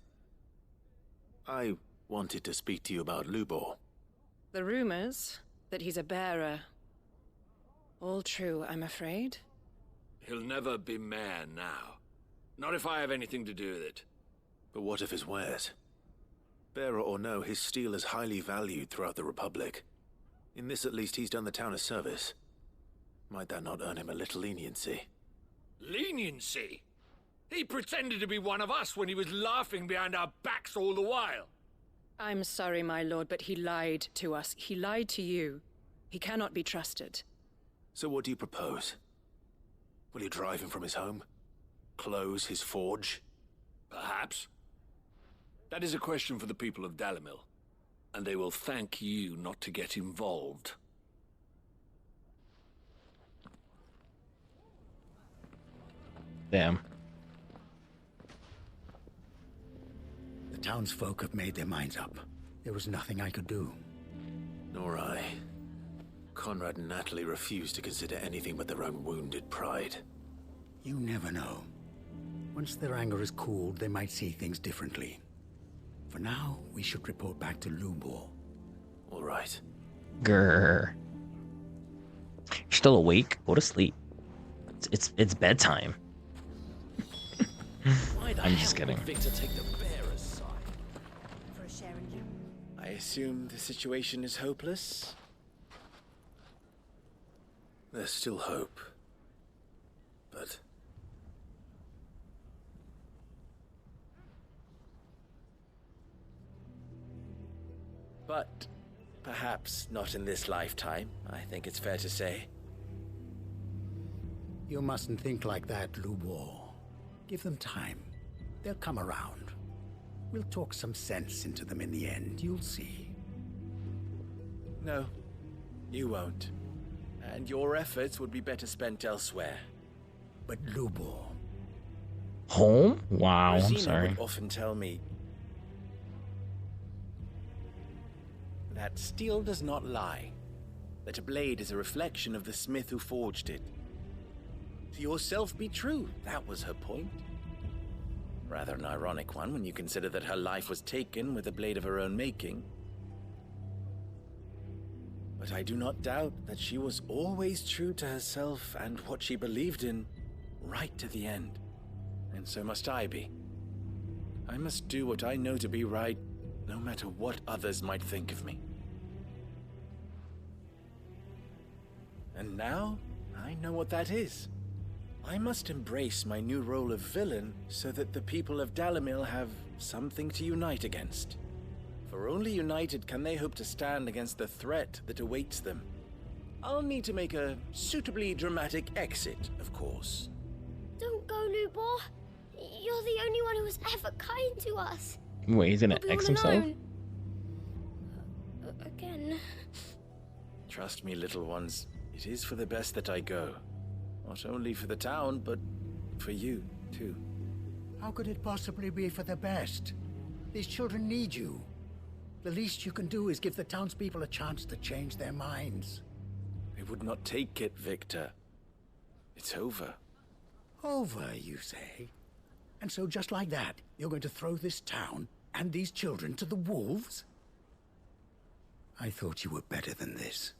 I wanted to speak to you about Lubor. The rumors that he's a bearer. All true, I'm afraid. He'll never be mayor now. Not if I have anything to do with it. But what of his wares? Bearer or no, his steel is highly valued throughout the Republic. In this at least he's done the town a service. Might that not earn him a little leniency? Leniency? He pretended to be one of us when he was laughing behind our backs all the while. I'm sorry, my lord, but he lied to us. He lied to you. He cannot be trusted. So what do you propose? Will you drive him from his home? Close his forge? Perhaps. That is a question for the people of Dalimil, and they will thank you not to get involved. Damn. The townsfolk have made their minds up. There was nothing I could do. Nor I. Conrad and Natalie refused to consider anything but their own wounded pride. You never know. Once their anger is cooled, they might see things differently. For now, we should report back to Lubor. All right. Grr. You're still awake? Go to sleep. It's bedtime. I'm just kidding. Victor take the bearer's side? For a share in you. I assume the situation is hopeless? There's still hope. But perhaps not in this lifetime, I think it's fair to say. You mustn't think like that, Lubor. Give them time. They'll come around. We'll talk some sense into them in the end, you'll see. No, you won't. And your efforts would be better spent elsewhere. But Lubor... Home? Wow, I'm Rosina sorry. would often tell me that steel does not lie. That a blade is a reflection of the smith who forged it. To yourself be true, that was her point. Rather an ironic one when you consider that her life was taken with a blade of her own making. But I do not doubt that she was always true to herself and what she believed in, right to the end. And so must I be. I must do what I know to be right, no matter what others might think of me. And now, I know what that is. I must embrace my new role of villain so that the people of Dalimil have something to unite against. For only united can they hope to stand against the threat that awaits them. I'll need to make a suitably dramatic exit, of course. Don't go, Lubor. You're the only one who was ever kind to us. Wait, he's gonna We'll be X all himself? alone. Again. Trust me, little ones. It is for the best that I go. Not only for the town, but for you, too. How could it possibly be for the best? These children need you. The least you can do is give the townspeople a chance to change their minds. I would not take it, Victor. It's over. Over, you say? And so just like that, you're going to throw this town and these children to the wolves? I thought you were better than this.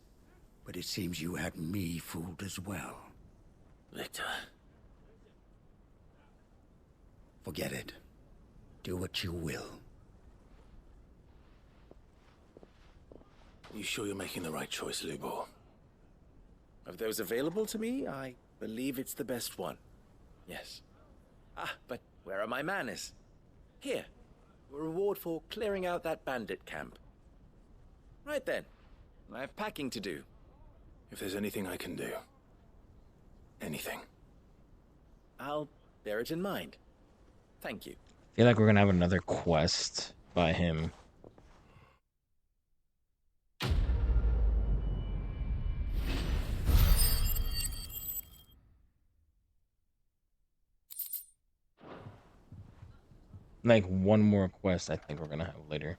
But it seems you had me fooled as well. Victor. Forget it. Do what you will. You sure you're making the right choice, Lubor? Of those available to me, I believe it's the best one. Yes. Ah, but where are my manners? Here, a reward for clearing out that bandit camp. Right then, I have packing to do. If there's anything I can do. Anything. I'll bear it in mind. Thank you. I feel like we're gonna have another quest by him. Like one more quest I think we're gonna have later.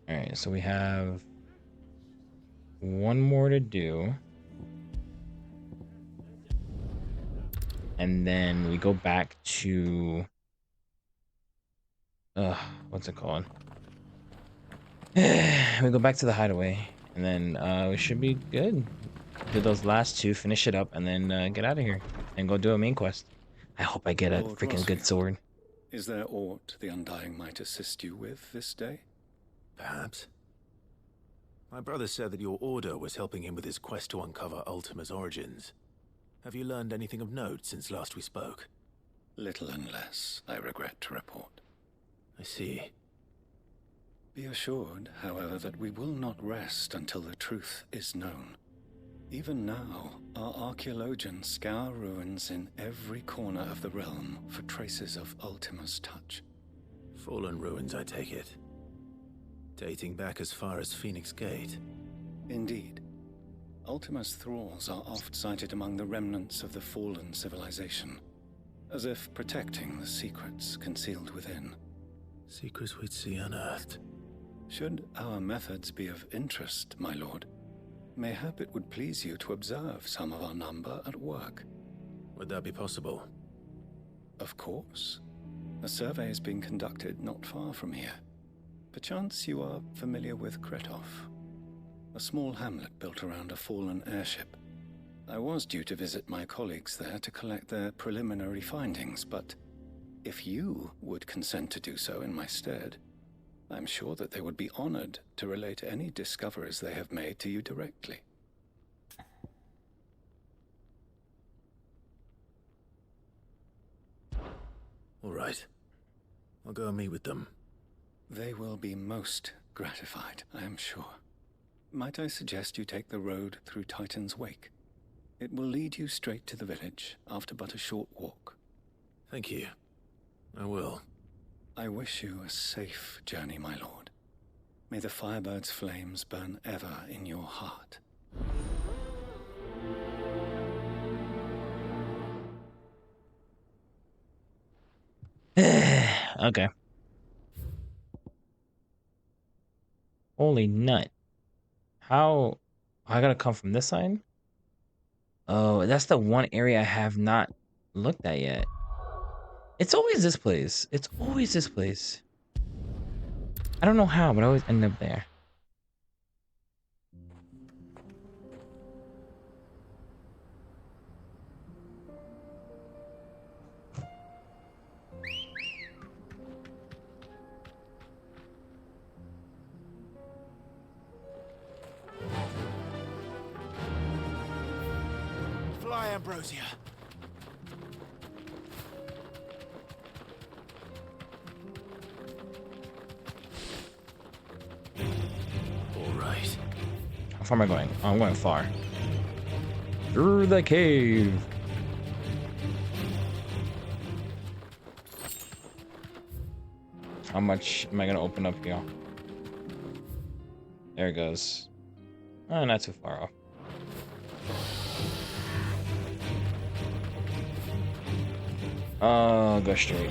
Alright, so we have one more to do. And then we go back to what's it called? We go back to the hideaway, and then we should be good. Do those last two, finish it up, and then get out of here and go do a main quest. I hope I get a Lord freaking good Rosfield, sword. Is there aught the Undying might assist you with this day? Perhaps. My brother said that your order was helping him with his quest to uncover Ultima's origins. Have you learned anything of note since last we spoke? Little and less, I regret to report. I see. Be assured, however, that we will not rest until the truth is known. Even now, our archaeologians scour ruins in every corner of the realm for traces of Ultima's touch. Fallen ruins, I take it. Dating back as far as Phoenix Gate. Indeed. Ultima's thralls are oft sighted among the remnants of the fallen civilization, as if protecting the secrets concealed within. Secrets we'd see unearthed. Should our methods be of interest, my lord, mayhap it would please you to observe some of our number at work. Would that be possible? Of course. A survey is being conducted not far from here. Perchance you are familiar with Kretov, a small hamlet built around a fallen airship. I was due to visit my colleagues there to collect their preliminary findings, but if you would consent to do so in my stead, I'm sure that they would be honored to relate any discoveries they have made to you directly. All right. I'll go and meet with them. They will be most gratified, I am sure. Might I suggest you take the road through Titan's Wake? It will lead you straight to the village after but a short walk. Thank you. I will. I wish you a safe journey, my lord. May the Firebird's flames burn ever in your heart. Okay. Holy nut. How? I gotta come from this side? Oh, that's the one area I have not looked at yet. It's always this place. It's always this place. I don't know how, but I always end up there. Fly, Ambrosia. All right. How far am I going? Oh, I'm going far. Through the cave. How much am I gonna open up here? There it goes. Oh, not too far off. Oh, go straight.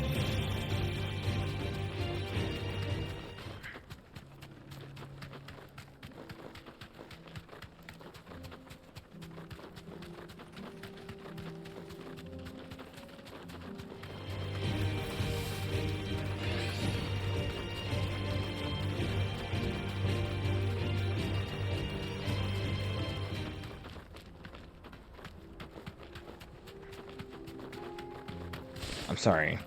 I'm sorry.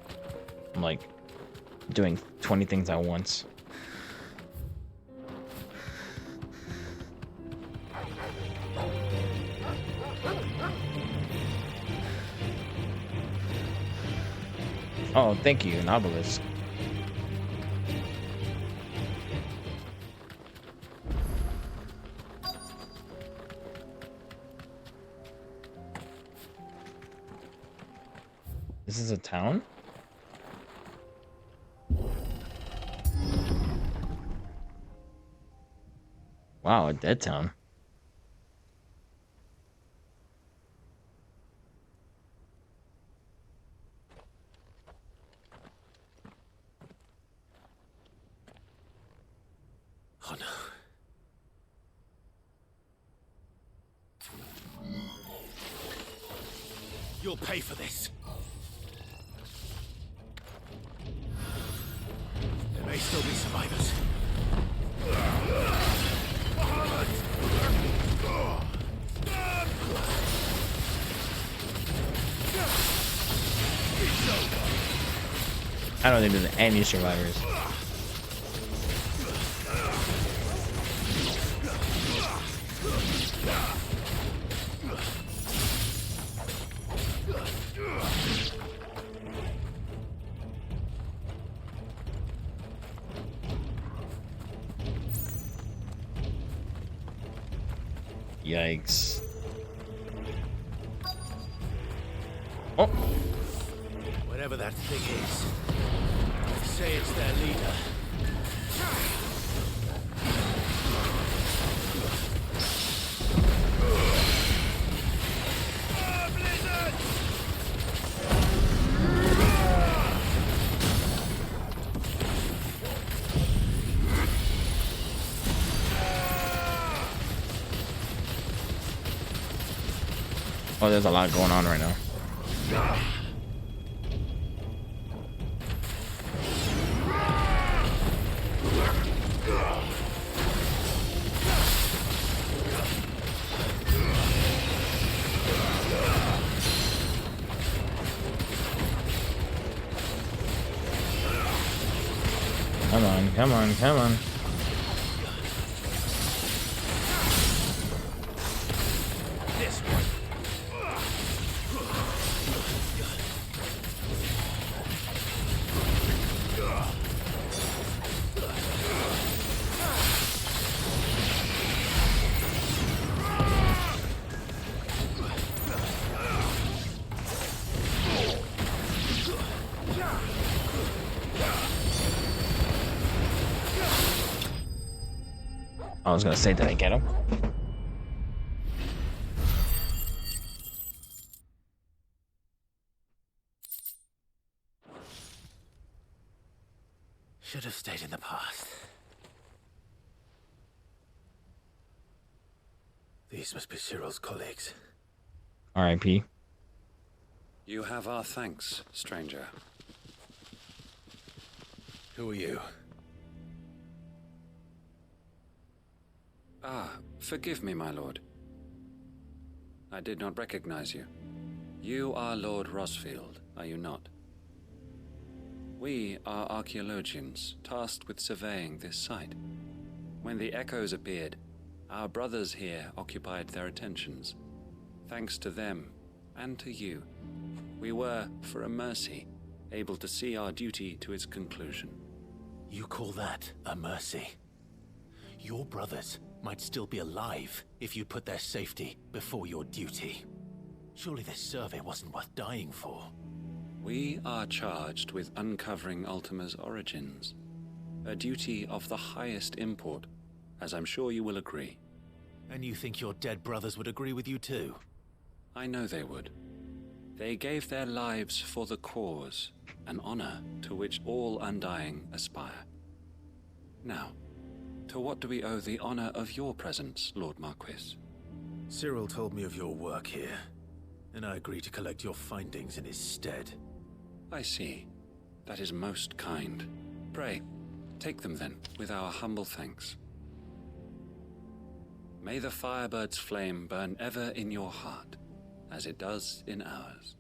I'm like doing 20 things at once. Oh, thank you, an obelisk. This is a town? Wow, a dead town. Oh no. You'll pay for this. There may still be survivors. I don't think there's any survivors. Yikes. Oh! Whatever that thing is, I'd say it's their leader. Oh, there's a lot going on right now. Come on, come on, come on. This one. I was gonna say, did I get him? Should have stayed in the past. These must be Cyril's colleagues. R.I.P. You have our thanks, stranger. Who are you? Ah, forgive me, my lord. I did not recognize you. You are Lord Rosfield, are you not? We are archaeologians, tasked with surveying this site. When the echoes appeared, our brothers here occupied their attentions. Thanks to them, and to you, we were, for a mercy, able to see our duty to its conclusion. You call that a mercy? Your brothers might still be alive if you put their safety before your duty. Surely this survey wasn't worth dying for. We are charged with uncovering Ultima's origins. A duty of the highest import, as I'm sure you will agree. And you think your dead brothers would agree with you too? I know they would. They gave their lives for the cause, an honor to which all undying aspire. Now, to what do we owe the honor of your presence, Lord Marquis? Cyril told me of your work here, and I agreed to collect your findings in his stead. I see. That is most kind. Pray, take them then, with our humble thanks. May the Firebird's flame burn ever in your heart, as it does in ours.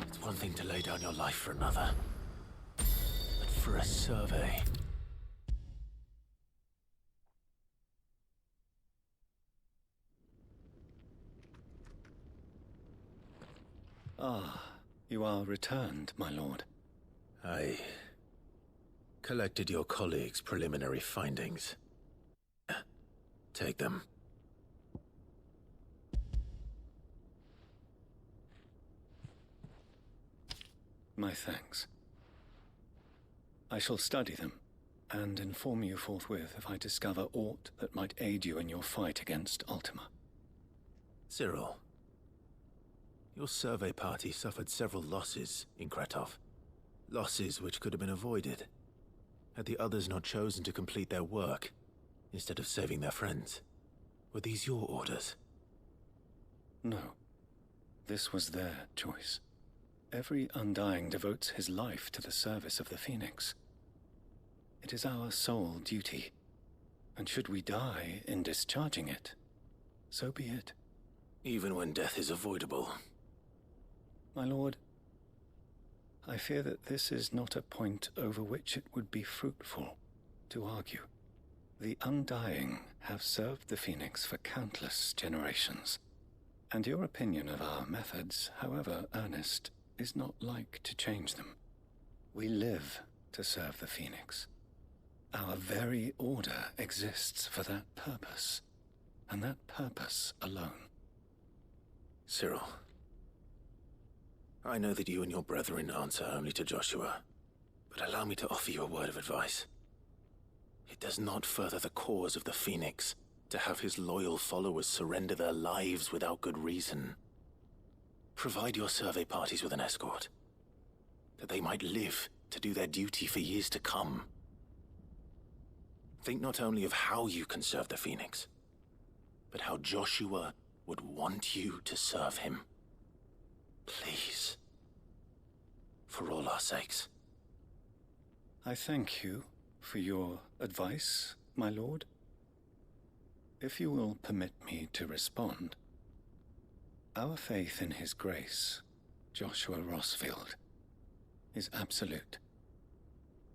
It's one thing to lay down your life for another, but for a survey... Ah, you are returned, my lord. I collected your colleagues' preliminary findings. Take them. My thanks. I shall study them, and inform you forthwith if I discover aught that might aid you in your fight against Ultima. Cyril, your survey party suffered several losses in Kretov. Losses which could have been avoided, had the others not chosen to complete their work, instead of saving their friends. Were these your orders? No. This was their choice. Every Undying devotes his life to the service of the Phoenix. It is our sole duty, and should we die in discharging it, so be it. Even when death is avoidable. My lord, I fear that this is not a point over which it would be fruitful to argue. The Undying have served the Phoenix for countless generations, and your opinion of our methods, however earnest, is not like to change them. We live to serve the Phoenix. Our very order exists for that purpose, and that purpose alone. Cyril, I know that you and your brethren answer only to Joshua, but allow me to offer you a word of advice. It does not further the cause of the Phoenix to have his loyal followers surrender their lives without good reason. Provide your survey parties with an escort, that they might live to do their duty for years to come. Think not only of how you can serve the Phoenix, but how Joshua would want you to serve him. Please. For all our sakes. I thank you for your advice, my lord. If you will permit me to respond, our faith in his grace, Joshua Rossfield, is absolute,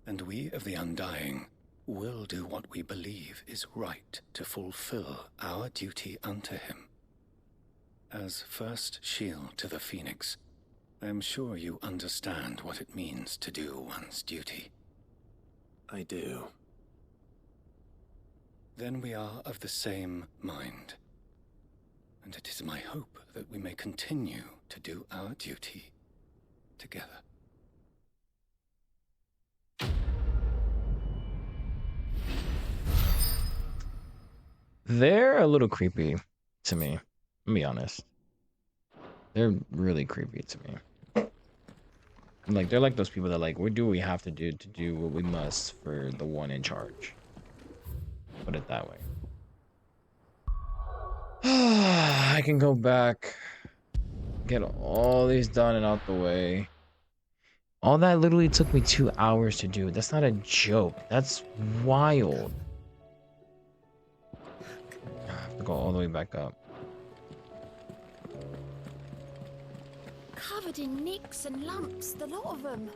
and we of the Undying will do what we believe is right to fulfill our duty unto him. As first shield to the Phoenix, I am sure you understand what it means to do one's duty. I do. Then we are of the same mind, and it is my hope that we may continue to do our duty together. They're a little creepy to me. I'll be honest. They're really creepy to me. Like, they're like those people that like, we do what we have to do what we must for the one in charge. Put it that way. I can go back, get all these done and out the way. All that literally took me 2 hours to do. That's not a joke. That's wild. I have to go all the way back up. Covered in nicks and lumps, the lot of them.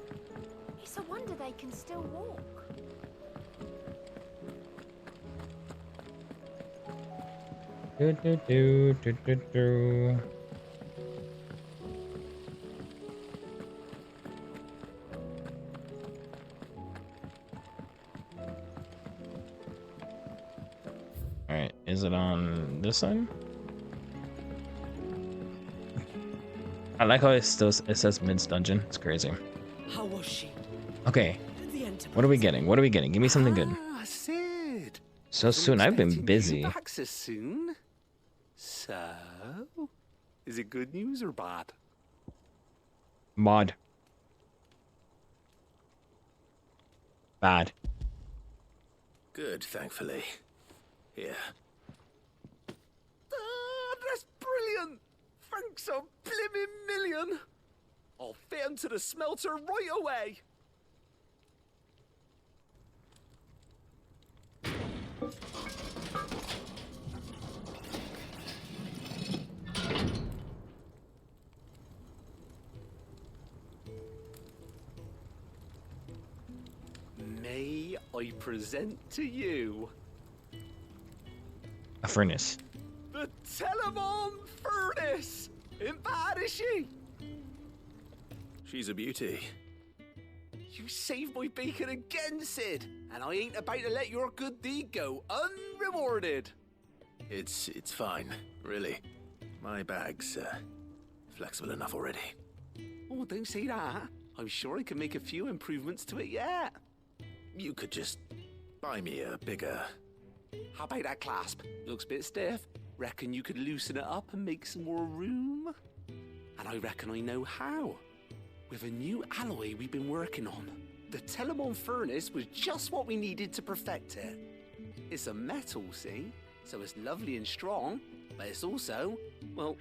It's a wonder they can still walk. Do do do do do do. All right, is it on this side? I like how it says Mid's dungeon. It's crazy. How was she? Okay, what are we getting? What are we getting? Give me something good. Ah, Sid. So soon. I've been busy. You back so soon. So, is it good news or bad? Mod. Bad. Good, thankfully. Here. Ah, that's brilliant. Thanks a blimmin' million. I'll fit into the smelter right away. May I present to you A furnace. the Telemon Furnace? Ain't bad, is she? She's a beauty. You saved my bacon again, Sid, and I ain't about to let your good deed go unrewarded. It's fine, really. My bag's flexible enough already. Oh, don't say that. I'm sure I can make a few improvements to it yet. You could just buy me a bigger... How about that clasp? Looks a bit stiff. Reckon you could loosen it up and make some more room? And I reckon I know how. With a new alloy we've been working on. The Telemon furnace was just what we needed to perfect it. It's a metal, see? So it's lovely and strong, but it's also, well,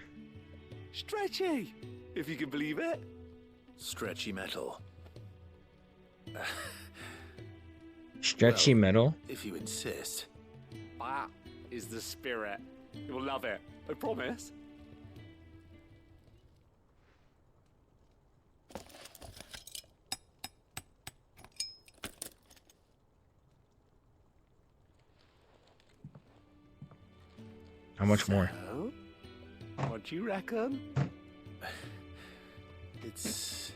stretchy, if you can believe it. Stretchy metal. Stretchy metal? If you insist. That is the spirit. You'll love it, I promise. How much more? So, what do you reckon? It's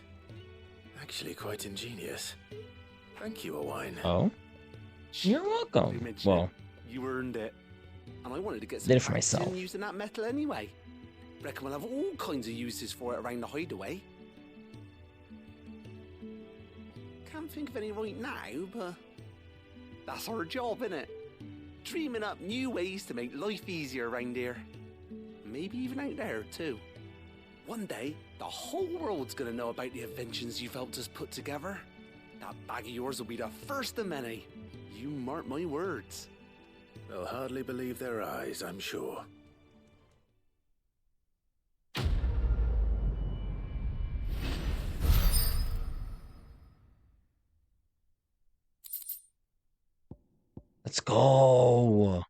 actually quite ingenious. Thank you, Owain. Oh? You're welcome. Well, you earned it. And I wanted to get some did it for practice myself. in using that metal anyway. Reckon we'll have all kinds of uses for it around the hideaway. Can't think of any right now, but that's our job, innit? Dreaming up new ways to make life easier around here. Maybe even out there, too. One day, the whole world's gonna know about the inventions you've helped us put together. That bag of yours will be the first of many. You mark my words. They'll hardly believe their eyes, I'm sure. let's go.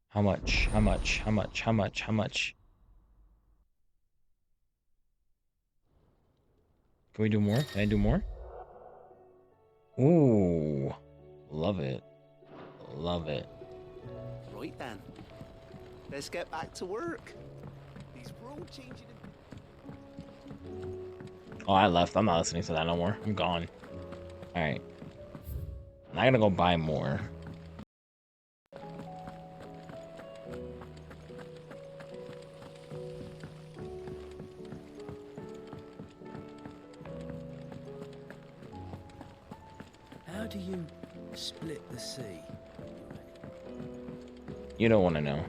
How much? How much? How much? How much? How much? Can we do more? Can I do more? Ooh. Love it. Love it. Right then. Let's get back to work. These world changing. Oh, I left. I'm not listening to that no more. I'm gone. Alright. Now I gotta go buy more. How do you split the sea? You don't want to know.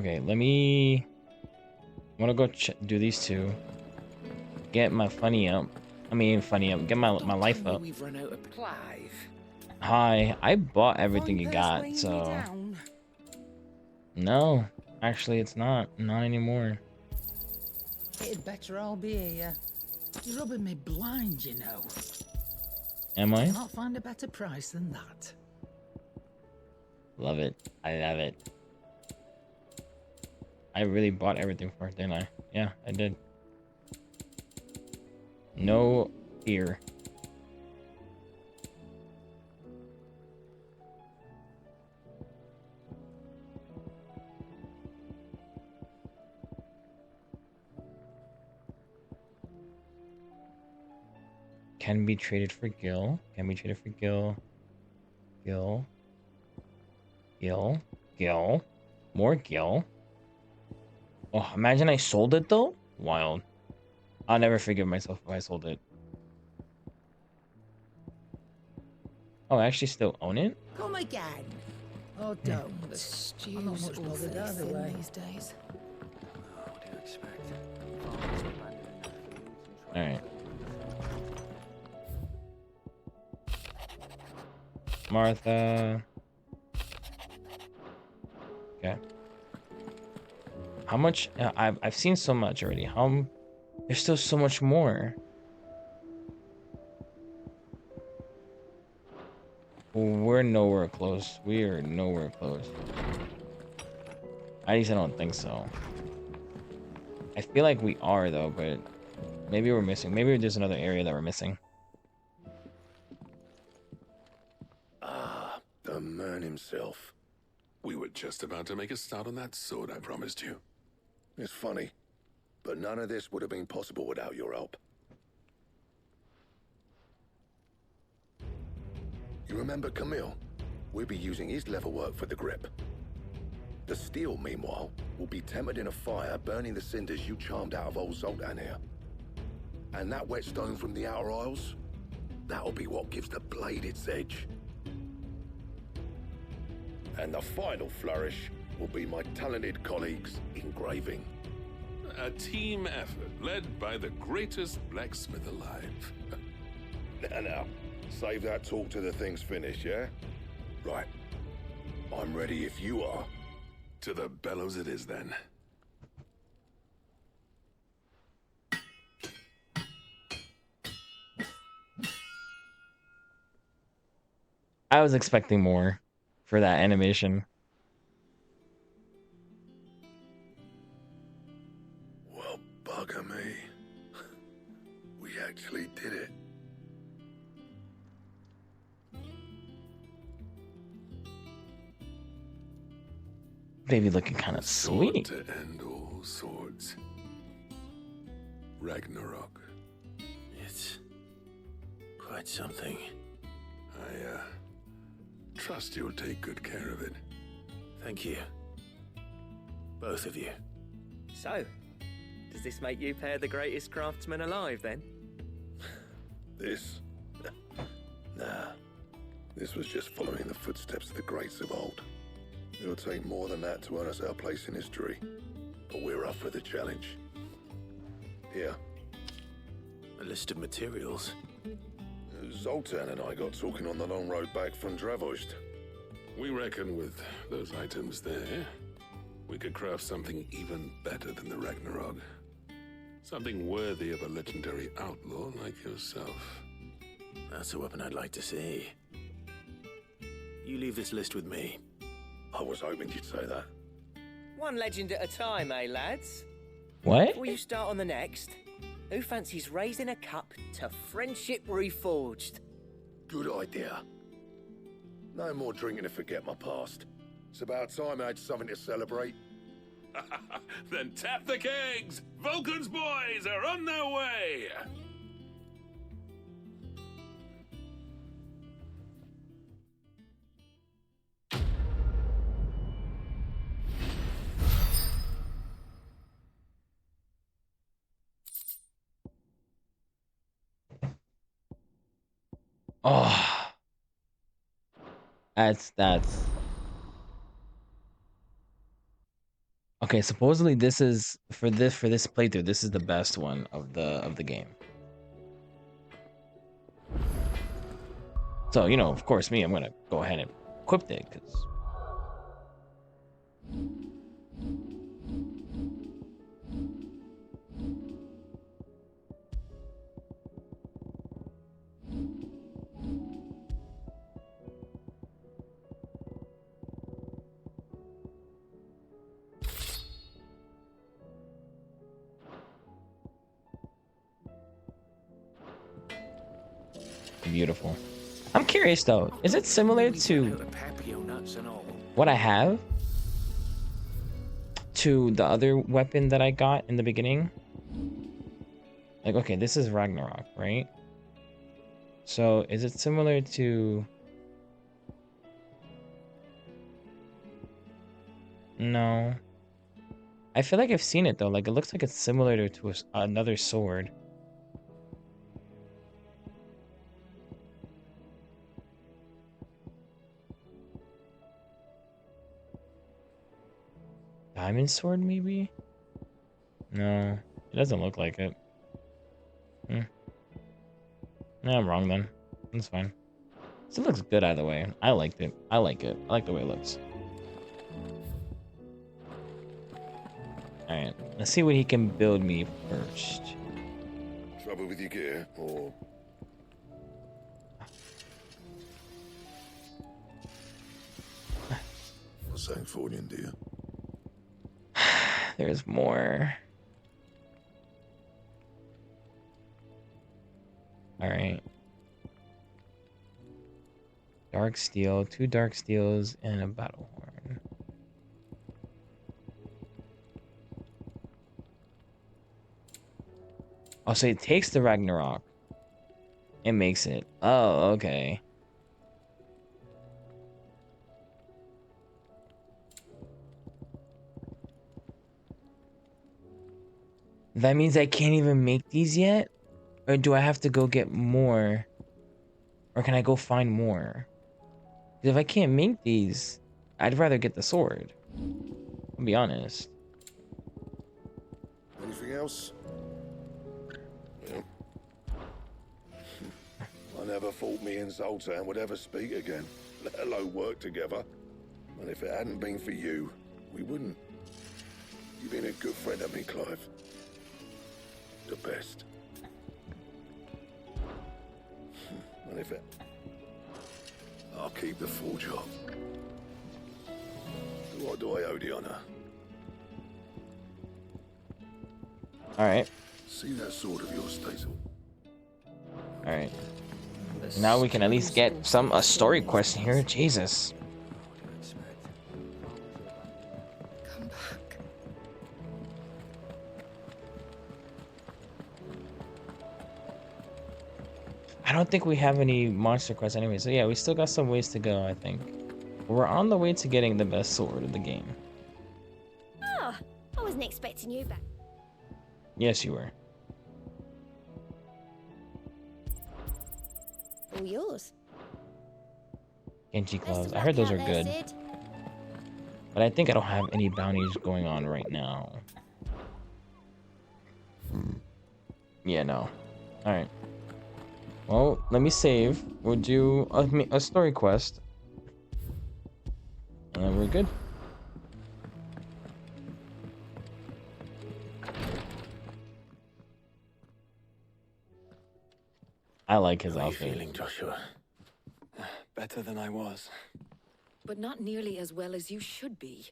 Okay, let me... I want to go do these two. Get my funny up. I mean, funny up. Get my life up. We've run out of Clive. Hi, I bought everything you got, so... No, actually it's not. Not anymore. It'd better all be here. You're rubbing me blind, you know. Am I? Cannot find a better price than that. Love it. I love it. I really bought everything for it, didn't I? Yeah, I did. No fear. Can be traded for Gil. Can be traded for Gil. Gil. Gil. Gil. More Gil. Oh, imagine I sold it though? Wild. I'll never forgive myself if I sold it. Oh, I actually still own it? Come again. Oh, don't. The stew's I'm not much bothered either way these days. What do you expect? Alright. Martha. Okay. How much? I've seen so much already. There's still so much more. We're nowhere close. We are nowhere close. At least I don't think so. I feel like we are though, but maybe we're missing. Maybe there's another area that we're missing. We were just about to make a start on that sword I promised you. It's funny, but none of this would have been possible without your help. You remember Camille? We'll be using his leather work for the grip. The steel, meanwhile, will be tempered in a fire, burning the cinders you charmed out of old Zoltan here. And that whetstone from the Outer Isles, that'll be what gives the blade its edge. And the final flourish will be my talented colleagues' engraving. A team effort led by the greatest blacksmith alive. Now, save that talk till the thing's finished, yeah? Right. I'm ready if you are. To the bellows it is, then. I was expecting more for that animation. Well, bugger me. We actually did it. Baby looking kind of sweet. Sword to end all swords. Ragnarok. It's quite something. I trust you'll take good care of it. Thank you. Both of you. So, does this make you pair the greatest craftsman alive, then? This? Nah. This was just following the footsteps of the greats of old. It'll take more than that to earn us our place in history. But we're up for the challenge. Here. A list of materials. Zoltan and I got talking on the long road back from Dravost. We reckon with those items there, we could craft something even better than the Ragnarok. Something worthy of a legendary outlaw like yourself. That's a weapon I'd like to see. You leave this list with me. I was hoping you'd say that. One legend at a time, eh, lads? What? Before you start on the next, who fancies raising a cup to friendship reforged? Good idea. No more drinking to forget my past. It's about time I had something to celebrate. Then tap the kegs! Vulcan's boys are on their way! Oh, that's okay. Supposedly this is for this playthrough. This is the best one of the game. So you know, of course, I'm gonna go ahead and equip it because. Beautiful. I'm curious though, is it similar to what I have to the other weapon that I got in the beginning? Like, okay, this is Ragnarok, right? So is it similar to... No. I feel like I've seen it though, like it looks like it's similar to another sword. Diamond sword, maybe? No, it doesn't look like it. No, I'm wrong then. That's fine. It looks good either way. I liked it. I like it. I like the way it looks. Alright, let's see what he can build me first. Trouble with your gear, or... What's that for you, dear? There's more. Alright. Dark steel, 2 dark steels, and a battle horn. Oh, so it takes the Ragnarok and makes it. Oh, okay. That means I can't even make these yet? Or do I have to go get more? Or can I go find more? 'Cause if I can't make these, I'd rather get the sword. I'll be honest. Anything else? Yeah. I never thought me and Zoltan would ever speak again, let alone work together. And if it hadn't been for you, we wouldn't. You've been a good friend of me, Clive. The best. And if it... I'll keep the full job. What do I owe the honor? Alright. See that sword of yours, Stazel? Alright. Now we can at least get a story quest here. Jesus. Come back. I don't think we have any monster quests anyway, so yeah, we still got some ways to go, I think. We're on the way to getting the best sword in the game. Oh, I wasn't expecting you back. Yes, you were. All yours. Genji Best gloves. of I luck heard those out are there, good. Sid. But I think I don't have any bounties going on right now. Yeah, no. Alright. Well, let me save. We'll do a story quest. And then we're good. I like his How are you outfit. feeling, Joshua? Better than I was. But not nearly as well as you should be.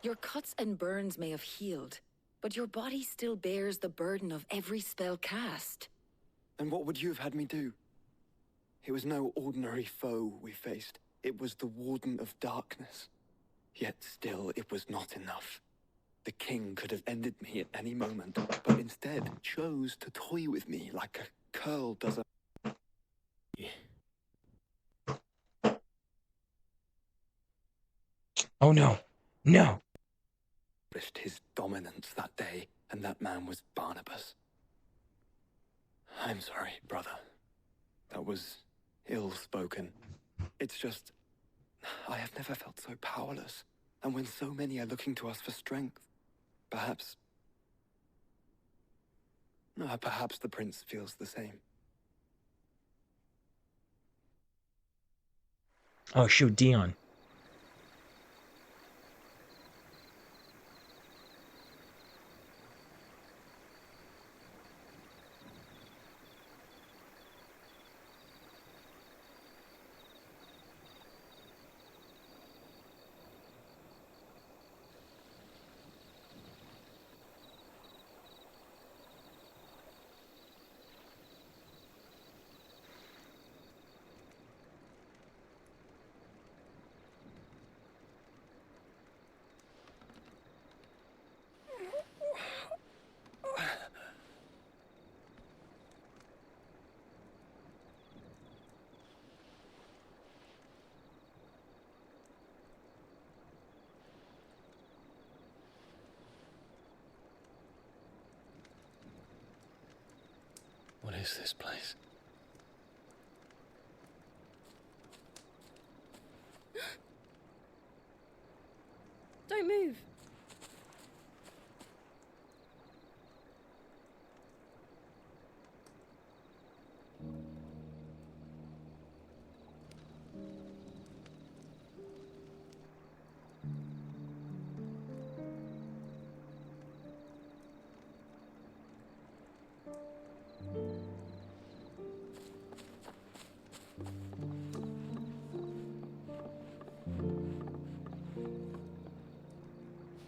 Your cuts and burns may have healed, but your body still bears the burden of every spell cast. And what would you have had me do? It was no ordinary foe we faced. It was the Warden of Darkness. Yet still, it was not enough. The king could have ended me at any moment, but instead chose to toy with me like a curl does a... Oh no. No. His dominance that day, and that man was Barnabas. I'm sorry, brother. That was ill-spoken. It's just... I have never felt so powerless. And when so many are looking to us for strength, perhaps... perhaps the prince feels the same. Oh shoot, Dion. What is this place? Don't move.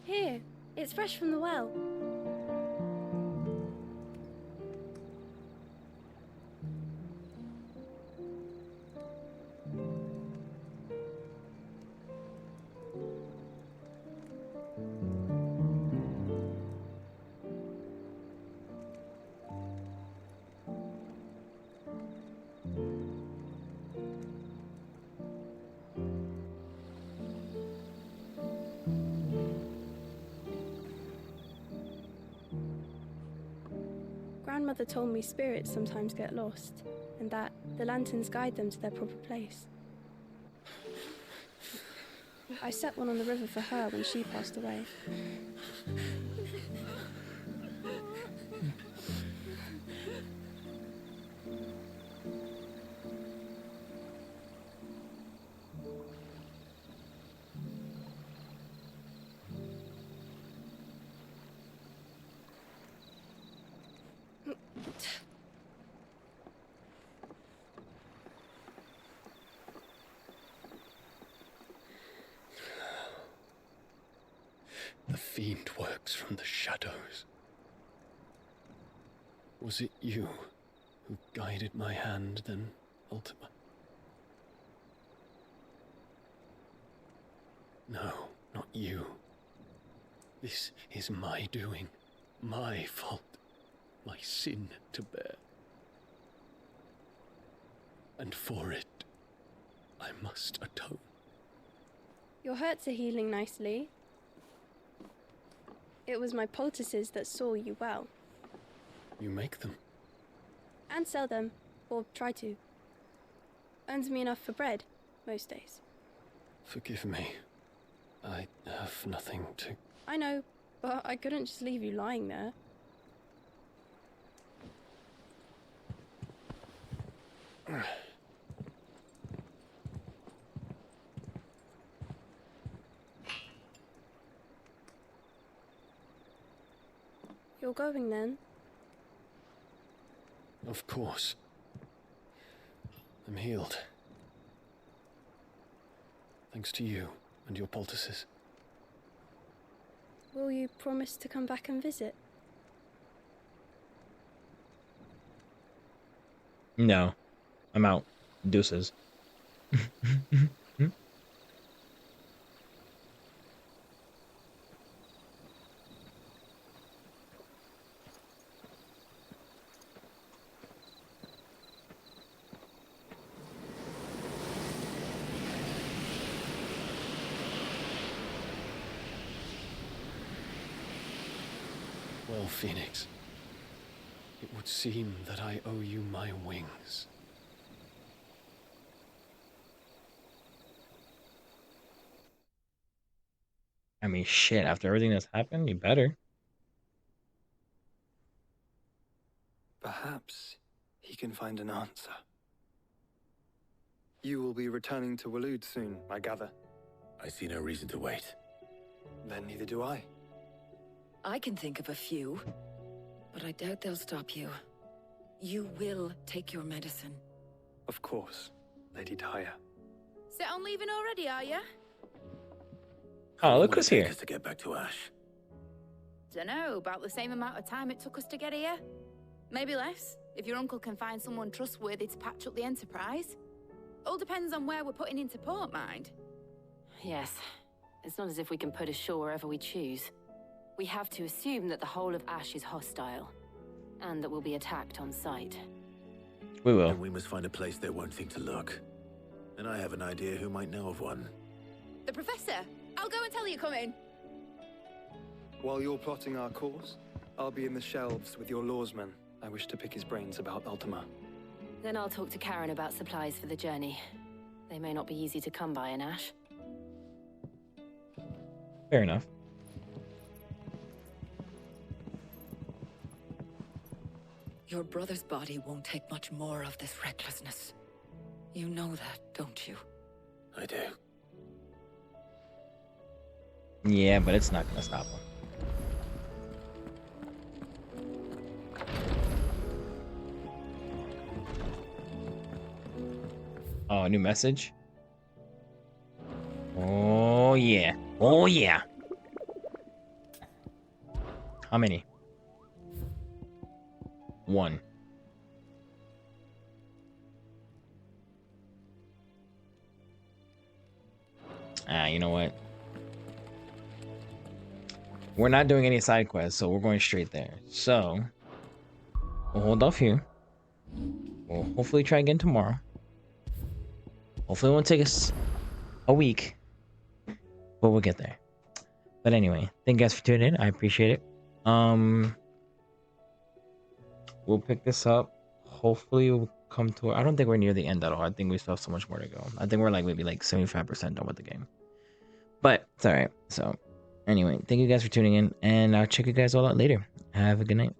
Here, it's fresh from the well. Grandmother told me spirits sometimes get lost, and that the lanterns guide them to their proper place. I set one on the river for her when she passed away. The fiend works from the shadows. Was it you who guided my hand then, Ultima? No, not you. This is my doing, my fault, my sin to bear. And for it, I must atone. Your hurts are healing nicely. It was my poultices that saw you well. You make them? And sell them, or try to. Earns me enough for bread, most days. Forgive me. I have nothing to... I know, but I couldn't just leave you lying there. You're going then? Of course. I'm healed. Thanks to you and your poultices. Will you promise to come back and visit? No. I'm out. Deuces. Well, Phoenix, it would seem that I owe you my wings. I mean, shit, after everything that's happened, you better. Perhaps he can find an answer. You will be returning to Waloed soon, I gather. I see no reason to wait. Then neither do I. I can think of a few, but I doubt they'll stop you. You will take your medicine. Of course, Lady Daya. Set on leaving already, are you? Oh, look who's here. To get back to Ash. Dunno, about the same amount of time it took us to get here. Maybe less, if your uncle can find someone trustworthy to patch up the Enterprise. All depends on where we're putting into port, mind. Yes. It's not as if we can put ashore wherever we choose. We have to assume that the whole of Ash is hostile, and that we'll be attacked on sight. We will. And we must find a place they won't think to look. And I have an idea who might know of one. The Professor! I'll go and tell you coming. While you're plotting our course, I'll be in the shelves with your lawsman. I wish to pick his brains about Ultima. Then I'll talk to Karen about supplies for the journey. They may not be easy to come by in Ash. Fair enough. Your brother's body won't take much more of this recklessness. You know that, don't you? I do. Yeah, but it's not gonna stop him. Oh, new message? Oh, yeah. Oh, yeah. How many? One. You know what? We're not doing any side quests, so we're going straight there. So, we'll hold off here. We'll hopefully try again tomorrow. Hopefully it won't take us a week, but we'll get there. But anyway, thank you guys for tuning in. I appreciate it. we'll pick this up. Hopefully, we'll come to. I don't think we're near the end at all. I think we still have so much more to go. I think we're like maybe like 75% done with the game. But it's all right. So, anyway, thank you guys for tuning in, and I'll check you guys all out later. Have a good night.